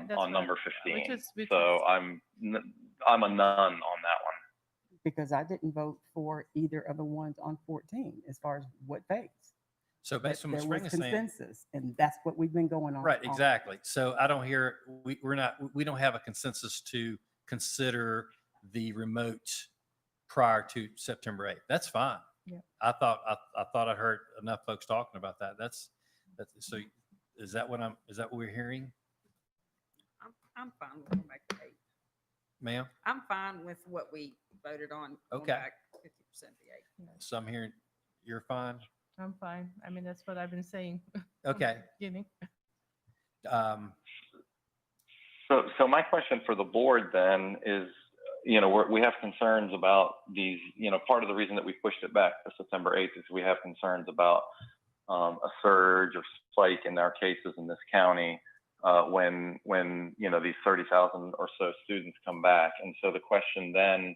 that's on number right. 15. Which So is- I'm a none on that one. Because I didn't vote for either of the ones on 14 as far as what phase. So based on what There Spring was is saying, consensus, and that's what we've been going on. right, all- exactly. So I don't hear, we don't have a consensus to consider the remote prior to September 8th. That's fine. Yeah. I thought I heard enough folks talking about that. So is that what we're hearing, I'm fine with going back to 8. ma'am? I'm fine with what we voted on. going Okay. back 50% the 8. So I'm hearing you're fine. I'm fine. I mean, that's what I've been saying. from the Okay. beginning. So my question for the board then is, we have concerns about these, part of the reason that we pushed it back to September 8th is we have concerns about a surge or spike in our cases in this county when these 30,000 or so students come back. And so the question then,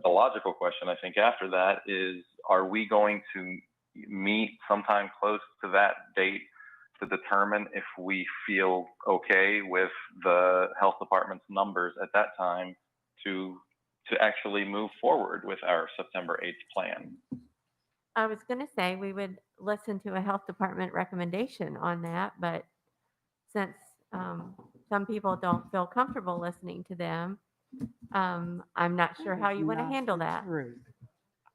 the logical question I think after that is, are we going to meet sometime close to that date to determine if we feel okay with the health department's numbers at that time to actually move forward with our September 8th plan? I was going to say we would listen to a health department recommendation on that, but since some people don't feel comfortable listening to them, I'm not sure how you want to Not handle the that. truth.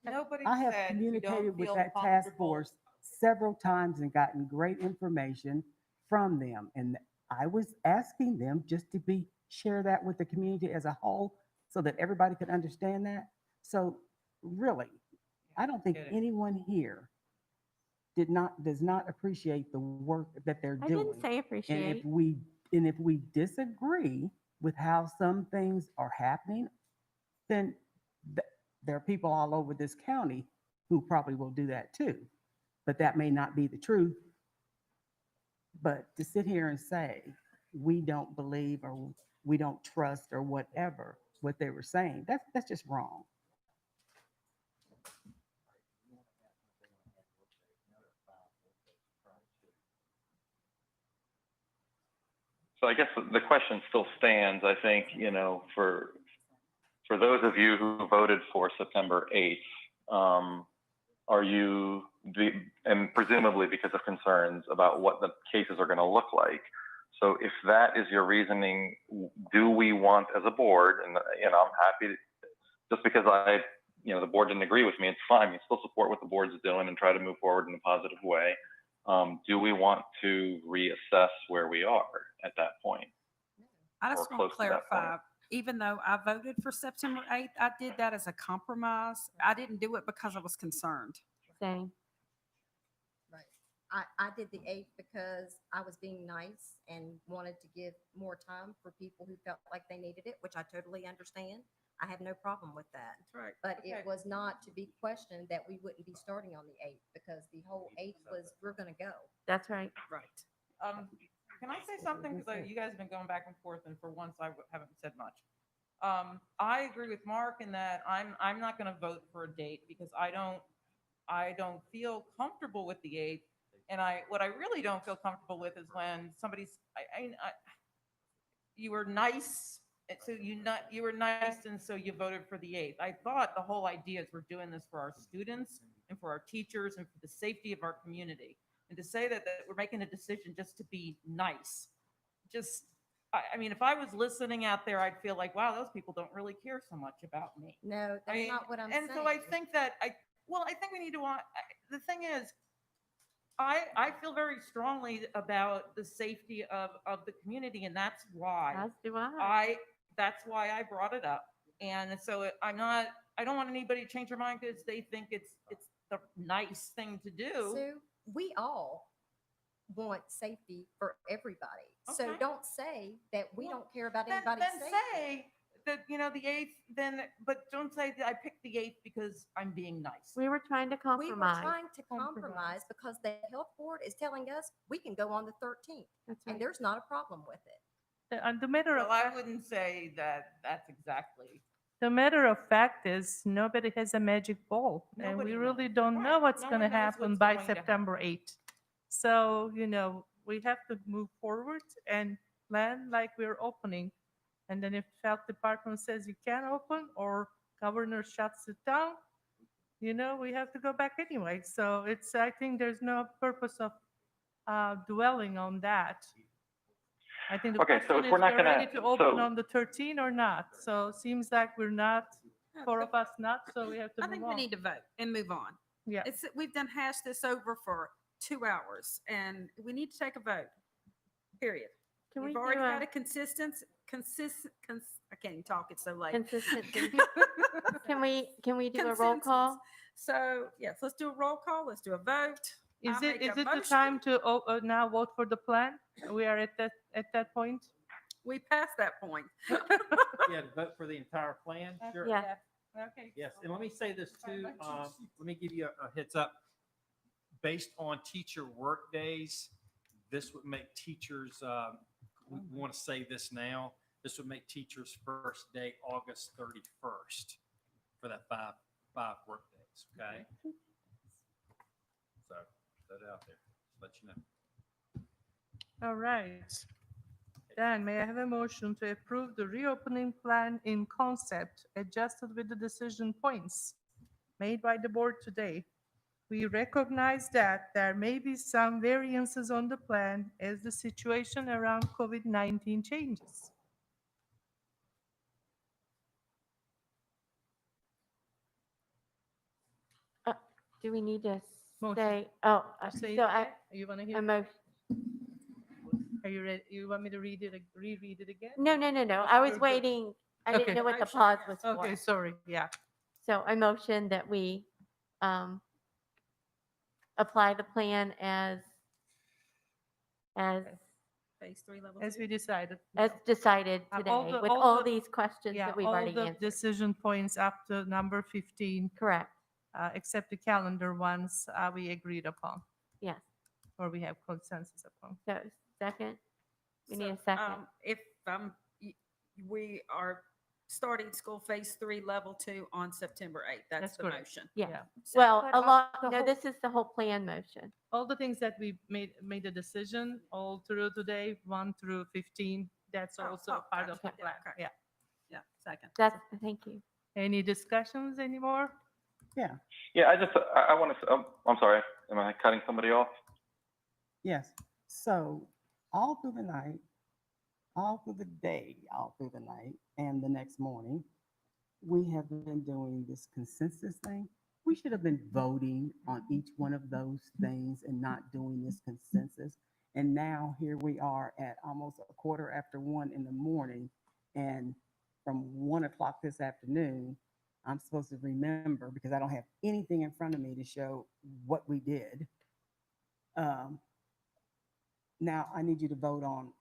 Nobody I have said you don't communicated with feel that task comfortable. force several times and gotten great information from them. And I was asking them just to share that with the community as a whole so that everybody could understand that. So really, I don't think Get it. anyone here does not appreciate the work that they're I doing. didn't say And appreciate. if we disagree with how some things are happening, then there are people all over this county who probably will do that too. But that may not be the truth. But to sit here and say we don't believe or we don't trust or whatever what they were saying, that's just wrong. So I guess the question still stands. I think, for those of you who voted for September 8th, are you, and presumably because of concerns about what the cases are going to look like. So if that is your reasoning, do we want as a board, and I'm happy just because the board didn't agree with me, it's fine. We still support what the board's doing and try to move forward in a positive way. Do we want to reassess where we are at that point? I just Or want to close to that point. clarify, even though I voted for September 8th, I did that as a compromise. I didn't do it because I was concerned. Same. Right. I did the 8th because I was being nice and wanted to give more time for people who felt like they needed it, which I totally understand. I have no problem with that. That's right. But Okay. it was not to be questioned that we wouldn't be starting on the 8th because the whole 8th was, we're going to go. That's right. Right. Can I say something? Because you guys have been going back and forth, and for once I haven't said much. I agree with Mark in that I'm not going to vote for a date because I don't feel comfortable with the 8th. And what I really don't feel comfortable with is when somebody's you were nice. And so you were nice, and so you voted for the 8th. I thought the whole idea is we're doing this for our students and for our teachers and for the safety of our community. And to say that we're making a decision just to be nice, I mean, if I was listening out there, I'd feel like, wow, those people don't really care so much about me. No, that's not what I'm saying. And so I think that I think we need to the thing is, I feel very strongly about the safety of the community, and that's why As do I. that's why I brought it up. And so I don't want anybody to change their mind because they think it's the nice thing to do. Sue, we all want safety for everybody. So Okay. don't say that we Well, don't care about Then anybody's safety. say that, the 8th, but don't say that I picked the 8th because I'm being nice. We were trying to We were compromise. trying to compromise because the health board is telling us we can go on the 13th, That's and right. there's not a problem with it. And the matter of Well, I fact, wouldn't say that that's exactly. the matter of fact is nobody has a magic ball, and we Nobody really knows. don't know Right. what's No going to one knows happen what's by going to happen. September 8th. So, we have to move forward and plan like we're opening. And then if health department says you can't open or governor shuts it down, we have to go back anyway. So I think there's no purpose of dwelling on that. I think the Okay, so question if we're is not we're gonna- ready to open so- on the 13th or not. So it seems like we're not, Yeah, 4 but of us not, so we have to I move think on. we need to vote and move on. Yeah. We've done hashed this over for 2 hours and we need to take a vote. Period. Can we We've do already had a a I can't even talk, it's so late. consistency? Can we do a roll Consensus. call? So, yes, let's do a roll call. Let's do a vote. Is I it make a the motion. time to now vote for the plan? We are at that point? We passed that point. Yeah, to vote for the entire plan? Sure. Yeah. Okay. Yes, and let me say this too, let me give you a heads up. Based on teacher work days, this would make teachers, we want to say this now, this would make teachers' first day August 31st for that five work days, okay? So, put that out there, just let you know. All right. Then may I have a motion to approve the reopening plan in concept adjusted with the decision points made by the board today? We recognize that there may be some variances on the plan as the situation around COVID-19 changes. Do we need to Motion. say, Say it so again? You want to hear? a motion? Are you ready? You want me to reread it again? No. I was waiting. I Okay. didn't know what the Motion, pause yes. was Okay, for. sorry, yeah. So I motion that we apply the plan as Phase 3, level As 2. we decided. decided All today the- with all all the- these questions Yeah, that we've all already the answered. decision points up to number 15, Correct. except the calendar ones, we agreed upon, Yes. or we have consensus upon. So second, we need a So, second. If we are starting school phase 3, level 2 on September 8th. That's That's the correct. motion. Yeah. So- Well, But a lot, the no, whole- this is the whole plan motion. All the things that we made a decision all through today, 1 through 15, that's Oh, also oh, part of the gotcha. plan. Okay. Yeah. Yeah, second. Thank you. Any discussions anymore? Yeah, Yeah, I want to, I'm sorry, am I cutting somebody off? yes. So all through the night, all through the day, all through the night, and the next morning, we have been doing this consensus thing. We should have been voting on each one of those things and not doing this consensus. And now here we are at almost 1:15 in the morning. And from 1 o'clock this afternoon, I'm supposed to remember because I don't have anything in front of me to show what we did. Now I need you to vote on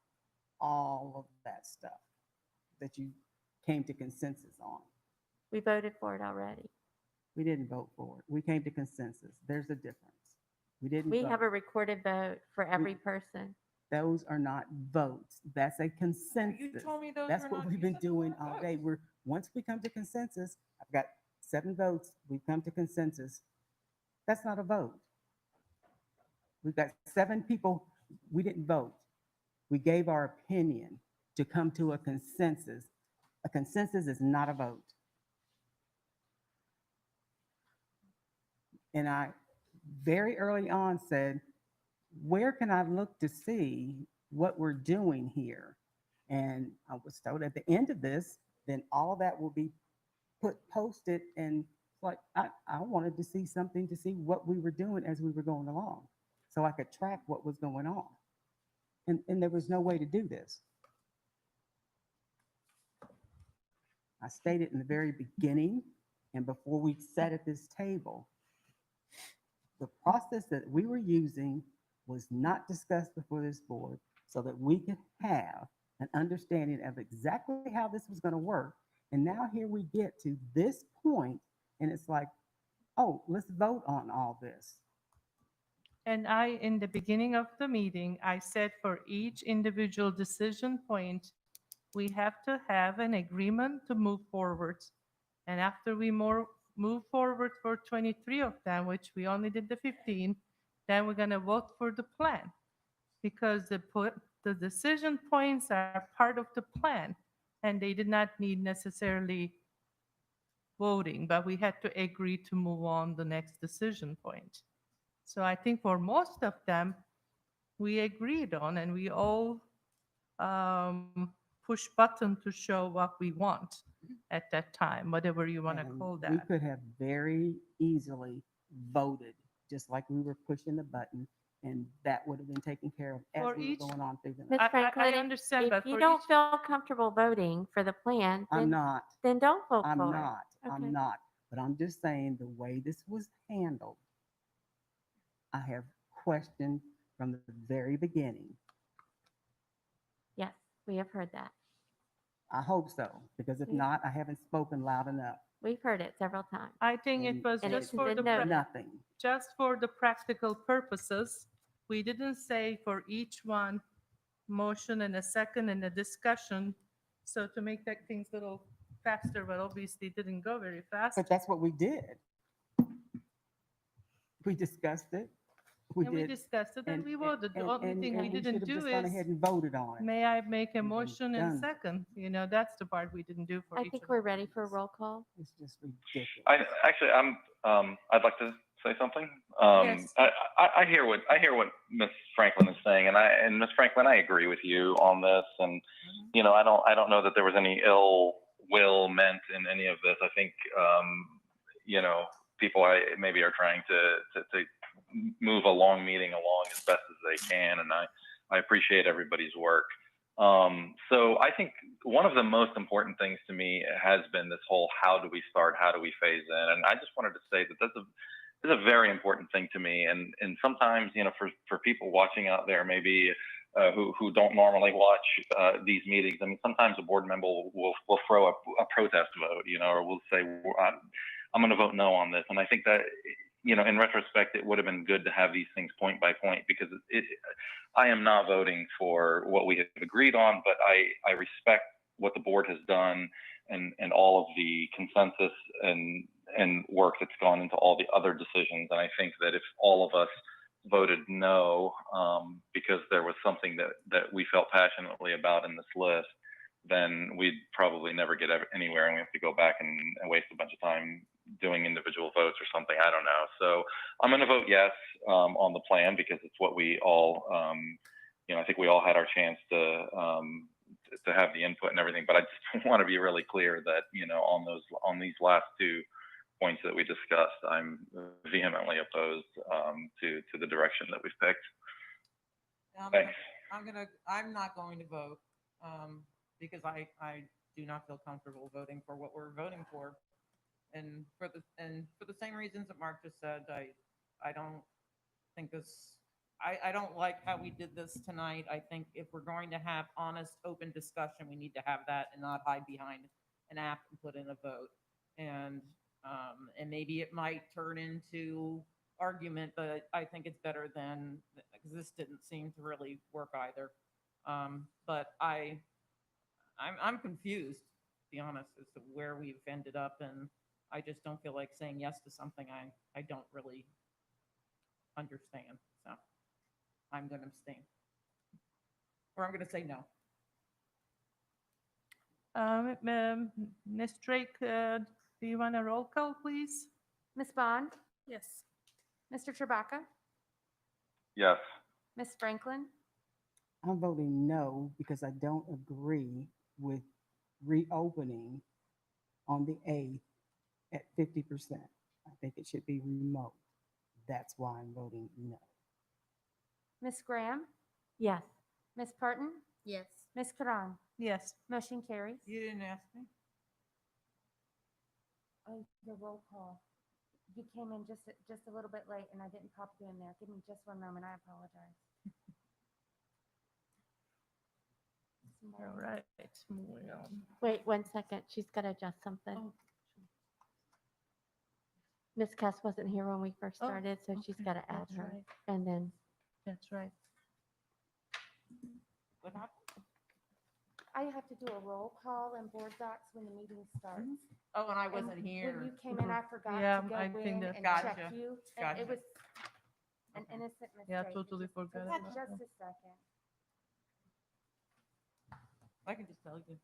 all of that stuff that you came to consensus on. We voted for it already. We didn't vote for it. We came to consensus. There's a difference. We didn't We have a vote. recorded vote for every person. Those are not votes. That's a consensus. told me those That's were what not- we've you been said they doing weren't all day. votes. Once we come to consensus, I've got 7 votes. We've come to consensus. That's not a vote. We've got 7 people. We didn't vote. We gave our opinion to come to a consensus. A consensus is not a vote. And I very early on said, where can I look to see what we're doing here? And I was told at the end of this, then all that will be posted, and like I wanted to see something to see what we were doing as we were going along so I could track what was going on. And there was no way to do this. I stated in the very beginning and before we sat at this table, the process that we were using was not discussed before this board so that we could have an understanding of exactly how this was going to work. And now here we get to this point, and it's like, oh, let's vote on all this. And I, in the beginning of the meeting, I said for each individual decision point, we have to have an agreement to move forward. And after we move forward for 23 of them, which we only did the 15, then we're going to vote for the plan. Because the decision points are part of the plan, and they did not need necessarily voting, but we had to agree to move on the next decision point. So I think for most of them, we agreed on, and we all push button to show what we want at that time, whatever you want to And call we that. could have very easily voted, just like we were pushing the button, and that would have been taken care of as For we were each- going on through the Ms. night. Franklin, understand, if but you for don't each- feel comfortable voting for the plan, I'm not. then don't vote I'm for it. not. Okay. I'm not. But I'm just saying the way this was handled, I have questioned from the very beginning. Yes, we have heard that. I hope so, because if Yeah. not, I haven't spoken loud enough. We've heard it several times. I think it And- was and just it's for been the noted. Nothing. just for the practical purposes. We didn't say for each one motion and a second and a discussion. So to make that things a little faster, but obviously it didn't go very fast. But that's what we did. We discussed it. We And we did. discussed it and we voted. The only thing we and didn't should have do just gone is, ahead and voted on it. may I make a and motion and done. second? You know, that's the part we didn't do for I each think of we're them. ready for a roll call. It's just ridiculous. I'd like to say something. Yes. I hear what Miss Franklin is saying, and Miss Franklin, I agree with you on this. And you know, I don't know that there was any ill will meant in any of this. I think you know, people maybe are trying to move a long meeting along as best as they can, and I appreciate everybody's work. So I think one of the most important things to me has been this whole how do we start, how do we phase in, and I just wanted to say that that's a very important thing to me. And sometimes, you know, for people watching out there, maybe who don't normally watch these meetings, I mean, sometimes a board member will throw a protest vote, you know, or will say, I'm going to vote no on this. And I think that, you know, in retrospect, it would have been good to have these things point by point, because I am not voting for what we have agreed on, but I respect what the board has done and all of the consensus and work that's gone into all the other decisions. And I think that if all of us voted no because there was something that we felt passionately about in this list, then we'd probably never get anywhere, and we have to go back and waste a bunch of time doing individual votes or something. I don't know. So I'm going to vote yes on the plan, because it's what we all, you know, I think we all had our chance to have the input and everything. But I just want to be really clear that, you know, on these last two points that we discussed, I'm vehemently opposed to the direction that we've picked. Thanks. I'm not going to vote because I do not feel comfortable voting for what we're voting for. And for the same reasons that Mark just said, I don't think this, I don't like how we did this tonight. I think if we're going to have honest, open discussion, we need to have that and not hide behind an app and put in a vote. And maybe it might turn into argument, but I think it's better than, because this didn't seem to really work either. But I'm confused, to be honest, as to where we've ended up, and I just don't feel like saying yes to something I don't really understand. So I'm going to abstain, or I'm going to say no. Ms. Drake, do you want a roll call, please? Ms. Bond, Yes. Mr. Chewbacca, Yes. Ms. Franklin, I'm voting no because I don't agree with reopening on the 8th at 50%. I think it should be remote. That's why I'm voting no. Ms. Graham, Yes. Ms. Parton, Yes. Ms. Karan. Yes. Motion carries. You didn't ask me. Oh, the roll call. You came in just a little bit late and I didn't pop you in there. Give me just one moment. I apologize. All right, moving on. Wait 1 second. She's got to adjust something. Oh. Miss Cass wasn't here when we first Oh, started, so she's okay, got to add that's her. right. And then, That's right. What happened? I have to do a roll call and board docs when the meeting starts. Oh, and I And wasn't When here. you came in, I forgot Yeah, to go I think in that- and Gotcha, check you. And gotcha. it was an innocent mistake. Yeah, It totally just took forgot me about just that. a second. I can just tell you.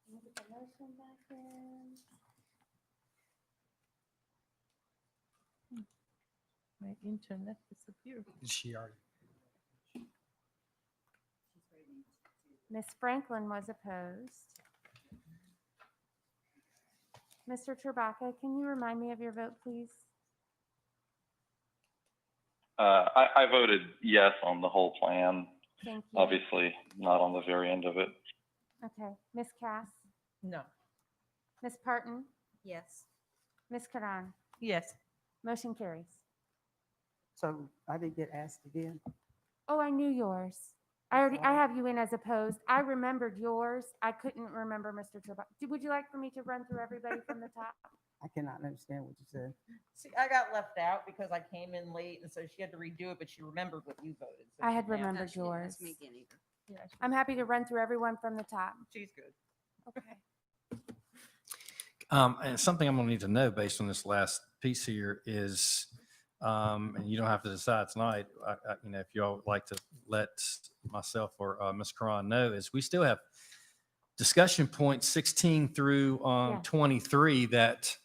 Let me get the motion back in. My internet disappeared. She already. Ms. Franklin was opposed. Mr. Trebaka, can you remind me of your vote, please? I voted yes on the whole plan, Thank you. obviously not on the very end of it. Okay, Ms. Cass, No. Ms. Parton, Yes. Ms. Karan, Yes, motion carries. So I didn't get asked again. Oh, I knew yours. I have you in as opposed. I remembered yours. I couldn't remember Mr. Trebek. Would you like for me to run through everybody from the top? I cannot understand what you said. See, I got left out because I came in late, and so she had to redo it, but she remembered what you voted. so I had she now- remembered yours. either. yeah. I'm happy to run through everyone from the top. She's good. Okay. And something I'm gonna need to know based on this last piece here is, and you don't have to decide tonight, if y'all would like to let myself or Ms. Karan know, is we still have discussion points 16 through Yeah. 23 that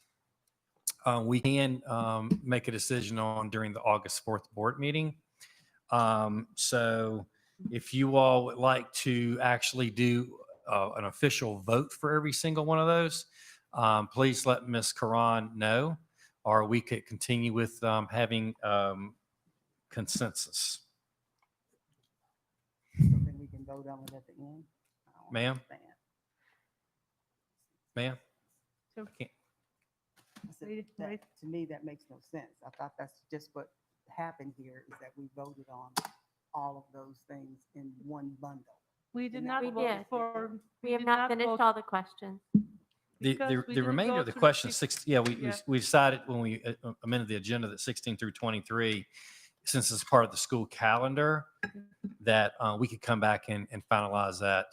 we can make a decision on during the August 4th board meeting. So if you all would like to actually do an official vote for every single one of those, please let Ms. Karan know, or we could continue with having consensus. So then we can vote on it at the end. I don't Ma'am? understand. Ma'am? So- I can't- I said, Wait, that- wait. To me, that makes no sense. I thought that's just what happened here is that we voted on all of those things in one bundle. We did And not We vote did. for. we have did not finished vote all the questions. because we The didn't remainder go of the through question, six- yeah, yeah. we decided when we amended the agenda that 16 through 23, since it's part of the school calendar, that we could come back and finalize that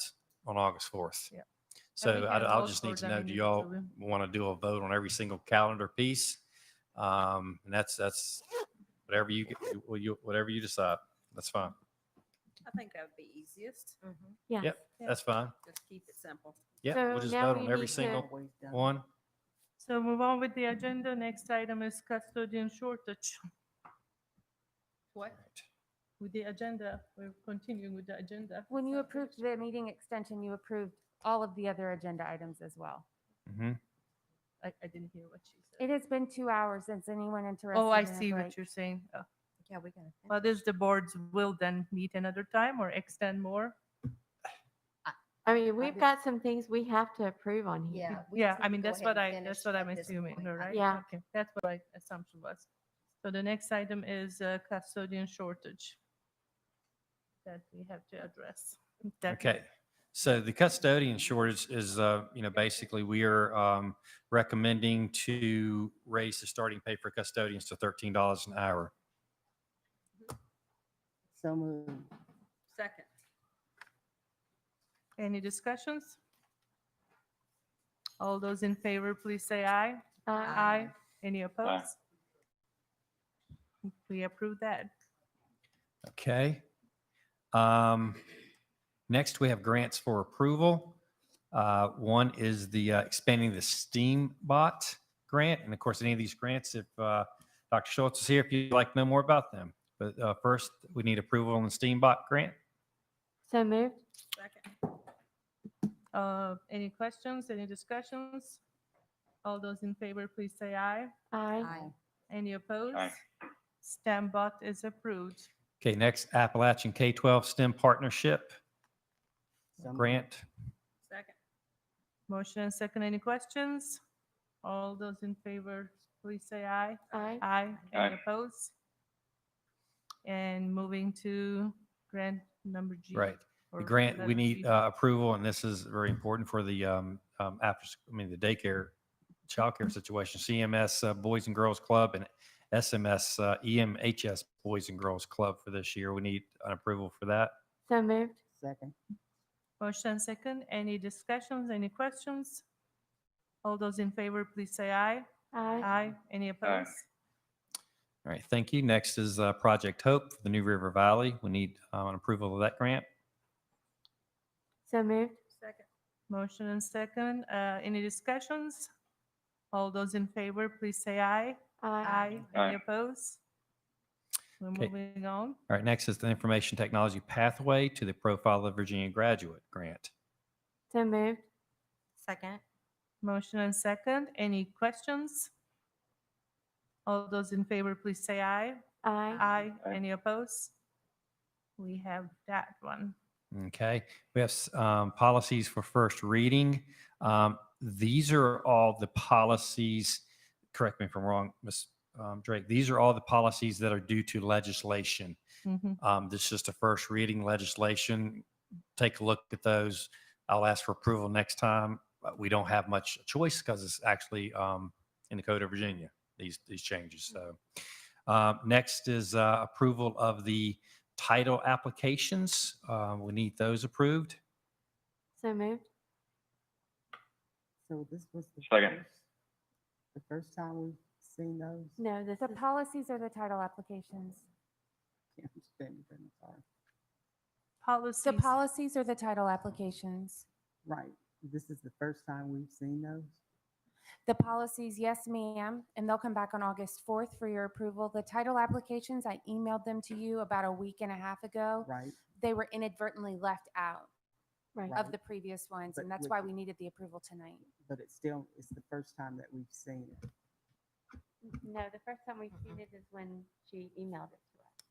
on August 4th. Yeah. And So we can I'll vote just for need to them know, do y'all individually. want to do a vote on every single calendar piece? And that's whatever whatever you decide. That's fine. I think that would be easiest. Yes. Yep, that's fine. Just keep it simple. Yep, So we'll just now vote we on every need to- single Always done. one. So move on with the agenda. Next item is custodian shortage. What? With the agenda, we're continuing with the agenda. When you So- approved the meeting extension, you approved all of the other agenda items as well. Mhm. I didn't hear what she It said. has been 2 hours since anyone interested. Oh, I in a see break. what you're saying. Oh. Yeah, we gotta. Well, this, the boards will then meet another time or extend more? I mean, we've got some things we have to approve on here. Yeah. we Yeah, just I need to mean, go that's ahead what and that's finish what I'm at this assuming, point. right? Yeah. Okay, that's what my assumption was. So the next item is custodian shortage that we have to address. That- Okay. So the custodian shortage is, basically we are recommending to raise the starting pay for custodians to $13 an hour. So moved. Second. Any discussions? All those in favor, please say aye. Aye. Any opposed? We approve that. Okay. Next, we have grants for approval. One is the expanding the Steambot grant. And of course, any of these grants, if Dr. Schultz is here, if you'd like to know more about them. But first, we need approval on the Steambot grant. So moved. Second. Any questions, any discussions? All those in favor, please say aye. Aye. Any opposed? Aye. Stambot is approved. Okay, next, Appalachian K-12 STEM Partnership So moved. grant. Second. Motion and second, any questions? All those in favor, please say aye. Aye. Aye. Any Aye. opposed? And moving to grant number G. Right. The or grant, we letter need G. approval, and this is very important for the the daycare, childcare situation. CMS Boys and Girls Club and SMS EMHS Boys and Girls Club for this year. We need an approval for that. So moved. Second. Motion and second. Any discussions, any questions? All those in favor, please say aye. Aye. Aye. Any opposed? All right, thank you. Next is Project Hope for the New River Valley. We need an approval of that grant. So moved. Second. Motion and second. Any discussions? All those in favor, please say aye. Aye. Any Aye. opposed? We're Okay. moving on. All right, next is the Information Technology Pathway to the Profile of Virginia Graduate Grant. So moved. Second. Motion and second. Any questions? All those in favor, please say aye. Aye. Aye. Aye. Any opposed? We have that one. Okay, we have policies for first reading. These are all the policies, correct me if I'm wrong, Ms. Drake, these are all the policies that are due to legislation. Mhm. This is just a first reading legislation. Take a look at those. I'll ask for approval next time. We don't have much choice because it's actually in the Code of Virginia, these changes. So next is approval of the title applications. We need those approved. So moved. So this was Second. the first time we've seen those? No, this The is, policies are the title applications. Can't understand it, I'm sorry. Policies. The policies are the title applications. Right, this is the first time we've seen those? The policies, yes, ma'am, and they'll come back on August 4th for your approval. The title applications, I emailed them to you about a week and a half ago. Right, They were inadvertently left out right. Right. of the previous ones, and But that's with why the- we needed the approval tonight. but it's the first time that we've seen it. No, the first time we've seen it is when she emailed it to us.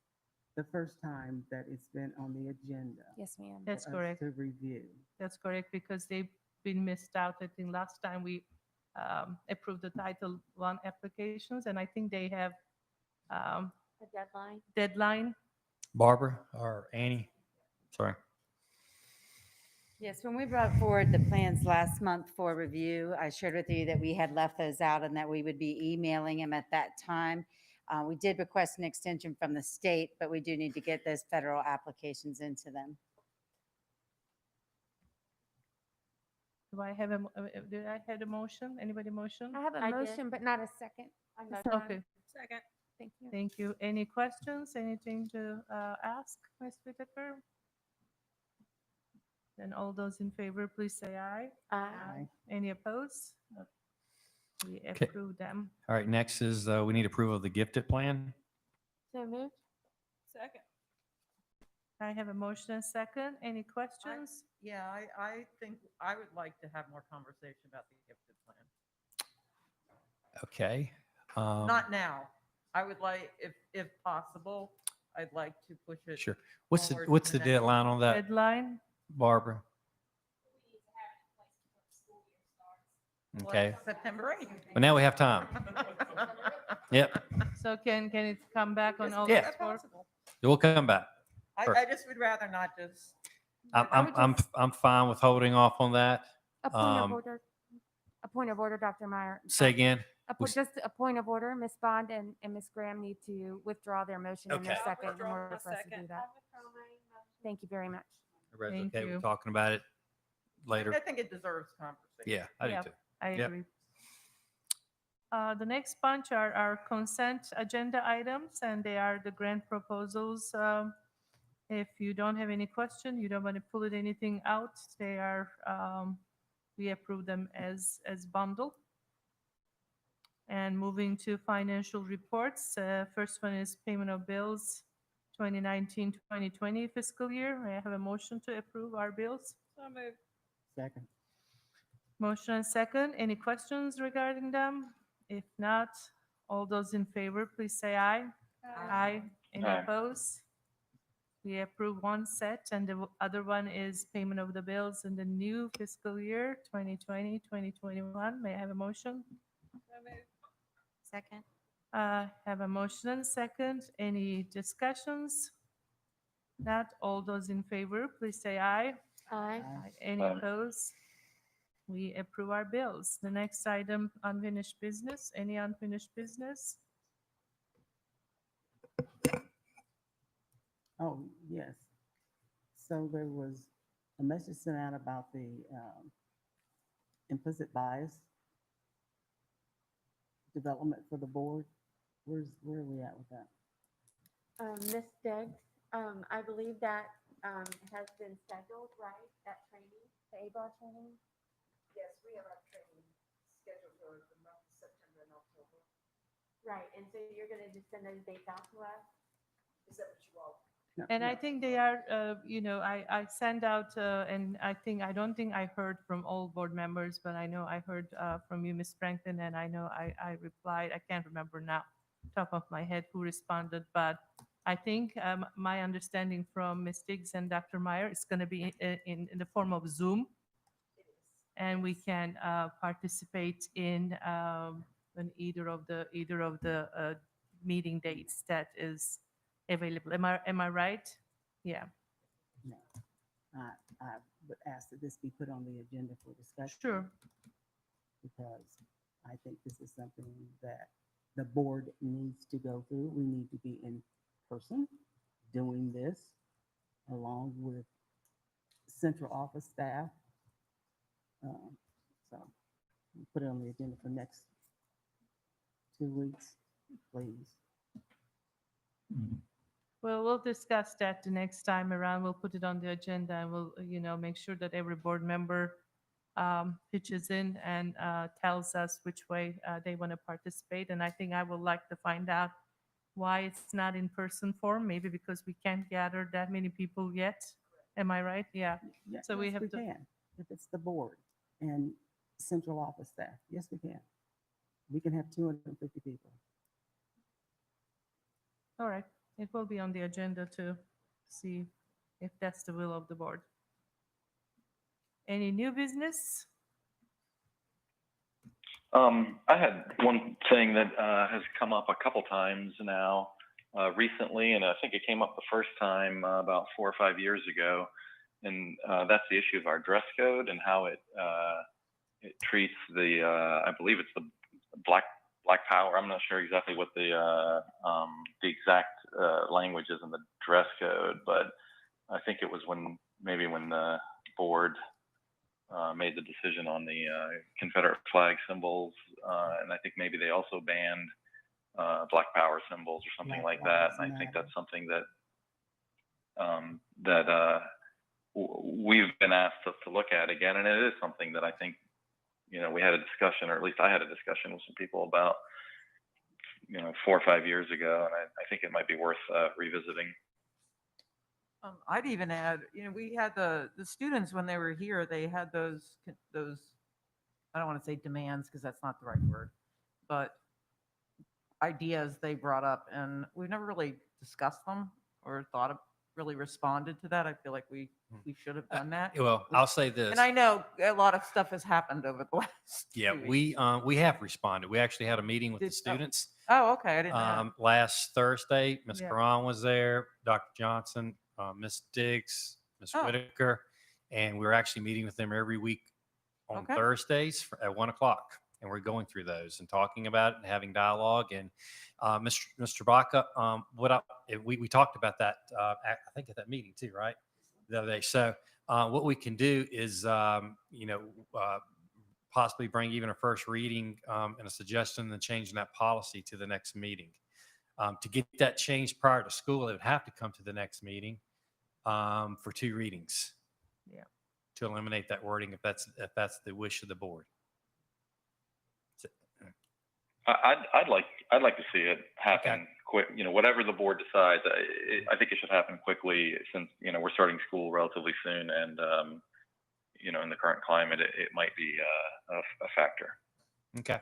The first time that it's been on the agenda. Yes, ma'am. That's for us correct. To review. That's correct, because they've been missed out. I think last time we approved the Title I applications, and I think they have A deadline. deadline. Barbara or Annie? Sorry. Yes, when we brought forward the plans last month for review, I shared with you that we had left those out and that we would be emailing them at that time. We did request an extension from the state, but we do need to get those federal applications into them. Do I have did I have a motion? Anybody motion? I have a I did. motion, but not a second. I Ms. motioned. Bond. Okay, Second. Thank you. thank you. Any questions? Anything to ask, Ms. Whitaker? Then all those in favor, please say aye. Aye. Any opposed? No. We Okay. approve them. All right, next is we need approval of the gifted plan. So moved. Second. I have a motion and second. Any questions? Yeah, I think I would like to have more conversation about the gifted plan. Okay. Not now. I would like, if possible, I'd like to push it. Sure. What's the forward what's to the the next- deadline on that, Deadline? Barbara? Okay. September 8th. But now we have time. Yep. So can it come back on Is August that 4th? possible? We'll come back. I just would rather not just. I'm fine with holding off on that. A point of Um, order. A point of order, Dr. Meyer. Say again. Was- Just a point of order, Ms. Bond and Ms. Graham need to withdraw their motion and their Okay. second in order for us to do that. Thank you very much. Everybody's Thank okay you. with talking about it later? I think it deserves conversation. Yeah, I do Yeah. too. I Yep. agree. The next bunch are our consent agenda items, and they are the grant proposals. If you don't have any question, you don't want to pull anything out, they are, we approve them as bundle. And moving to financial reports, first one is payment of bills 2019-2020 fiscal year. May I have a motion to approve our bills? So moved. Second. Motion and second. Any questions regarding them? If not, all those in favor, please say aye. Aye. Any Aye. opposed? We approve one set, and the other one is payment of the bills in the new fiscal year, 2020-2021. May I have a motion? Second. Have a motion and second. Any discussions? Not all those in favor, please say aye. Aye. Any Aye. opposed? We approve our bills. The next item, unfinished business. Any unfinished business? Oh, yes. So there was a message sent out about the implicit bias development for the board. Where are we at with that? Ms. Diggs, I believe that has been scheduled, right? That training, the ABAR training? Yes, we have our training scheduled for the month of September and October. Right, and so you're gonna just send those dates out to us? Is that what you all? No, And I no. think they are, I sent out, and I don't think I heard from all board members, but I know I heard from you, Ms. Franklin, and I know I replied. I can't remember now, top of my head who responded, but I think my understanding from Ms. Diggs and Dr. Meyer is going to be in the form of Zoom. And we can participate in either of the meeting dates that is available. Am I right? Yeah, No. I would ask that this be put on the agenda for discussion. sure. Because I think this is something that the board needs to go through. We need to be in person doing this along with central office staff. So we'll put it on the agenda for next 2 weeks, please. Well, we'll discuss that the next time around. We'll put it on the agenda and we'll, make sure that every board member pitches in and tells us which way they want to participate. And I think I would like to find out why it's not in person form, maybe because we can't gather that many people yet. Am I right? Yeah. So we Yes, have we to- can, if it's the board and central office staff. Yes, we can. We can have 250 people. All right. It will be on the agenda to see if that's the will of the board. Any new business? I had one thing that has come up a couple times now recently, and I think it came up the first time about 4 or 5 years ago, and that's the issue of our dress code and how it treats the I believe it's the black power. I'm not sure exactly what the exact language is in the dress code, but I think it was when the board made the decision on the Confederate flag symbols, and I think maybe they also banned Black Power symbols or something Black like that. Lives And I think Matter. that's something that we've been asked to look at again, and it is something that I think we had a discussion, or at least I had a discussion with some people about 4 or 5 years ago, and I think it might be worth revisiting. I'd even add, we had the students when they were here, they had those, I don't want to say demands because that's not the right word, but ideas they brought up, and we've never really discussed them or really responded to that. I feel like we should have done that. Well, I'll say this. And I know a lot of stuff has happened over the last. Yeah, 2 weeks. we have responded. We actually had a meeting with the Did- oh. students Oh, okay, I didn't know. last Thursday. Ms. Yeah. Karan was there, Dr. Johnson, Ms. Diggs, Ms. Oh. Whitaker, and we're actually meeting with them every week on Okay. Thursdays at 1:00. And we're going through those and talking about it and having dialogue. And Mr. Baca, we talked about that, I think at that meeting too, right? The other day. So what we can do is, possibly bring even a first reading and a suggestion and changing that policy to the next meeting. To get that changed prior to school, it would have to come to the next meeting for 2 readings. Yeah. To eliminate that wording if that's the wish of the board. I'd like to see it happen quick. Whatever the board decides, I think it should happen quickly since we're starting school relatively soon, and in the current climate, it might be a factor. Okay.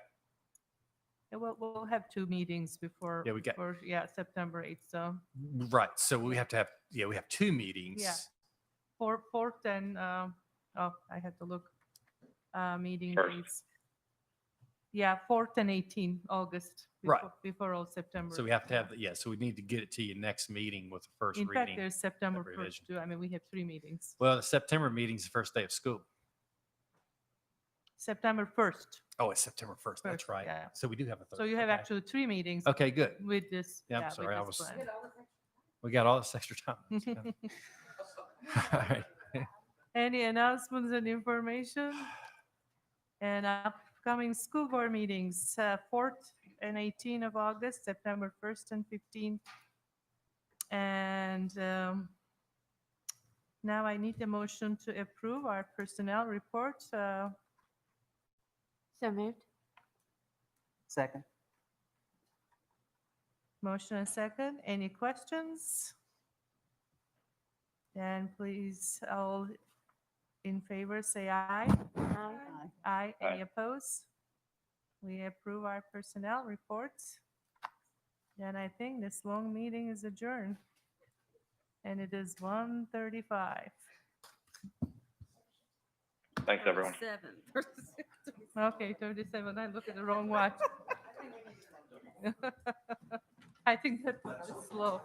Yeah, we'll have 2 meetings before. Yeah, we got- before, September 8th. So Right. So we have to have, we have 2 meetings. Yeah. Fourth and I had to look meeting First. dates. Yeah, 4th and 18th August. Right. Before all September. So we have to have, yeah, so we need to get it to you next meeting with the first In fact, reading. there's September of 1st revision. too. I mean, we have 3 meetings. Well, the September meeting's the first day of school. September 1st. Oh, it's September 1st. That's First, right. yeah. So we do have a third. So you have okay. actually 3 meetings. Okay, good. With this. Yeah, I'm with sorry, I this was- plan. We got all this extra time. All right. Any announcements and information? And upcoming school board meetings, 4th and 18th of August, September 1st and 15th. And now I need a motion to approve our personnel report. So moved. Second. Motion and second. Any questions? Then please, all in favor, say aye. Aye. Aye. Any Aye. opposed? We approve our personnel reports. And I think this long meeting is adjourned. And it is 1:35. Thanks, everyone. Okay, 37. I look at the wrong watch. I think that was just slow.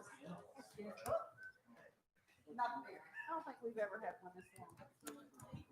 I don't think we've ever had one this long.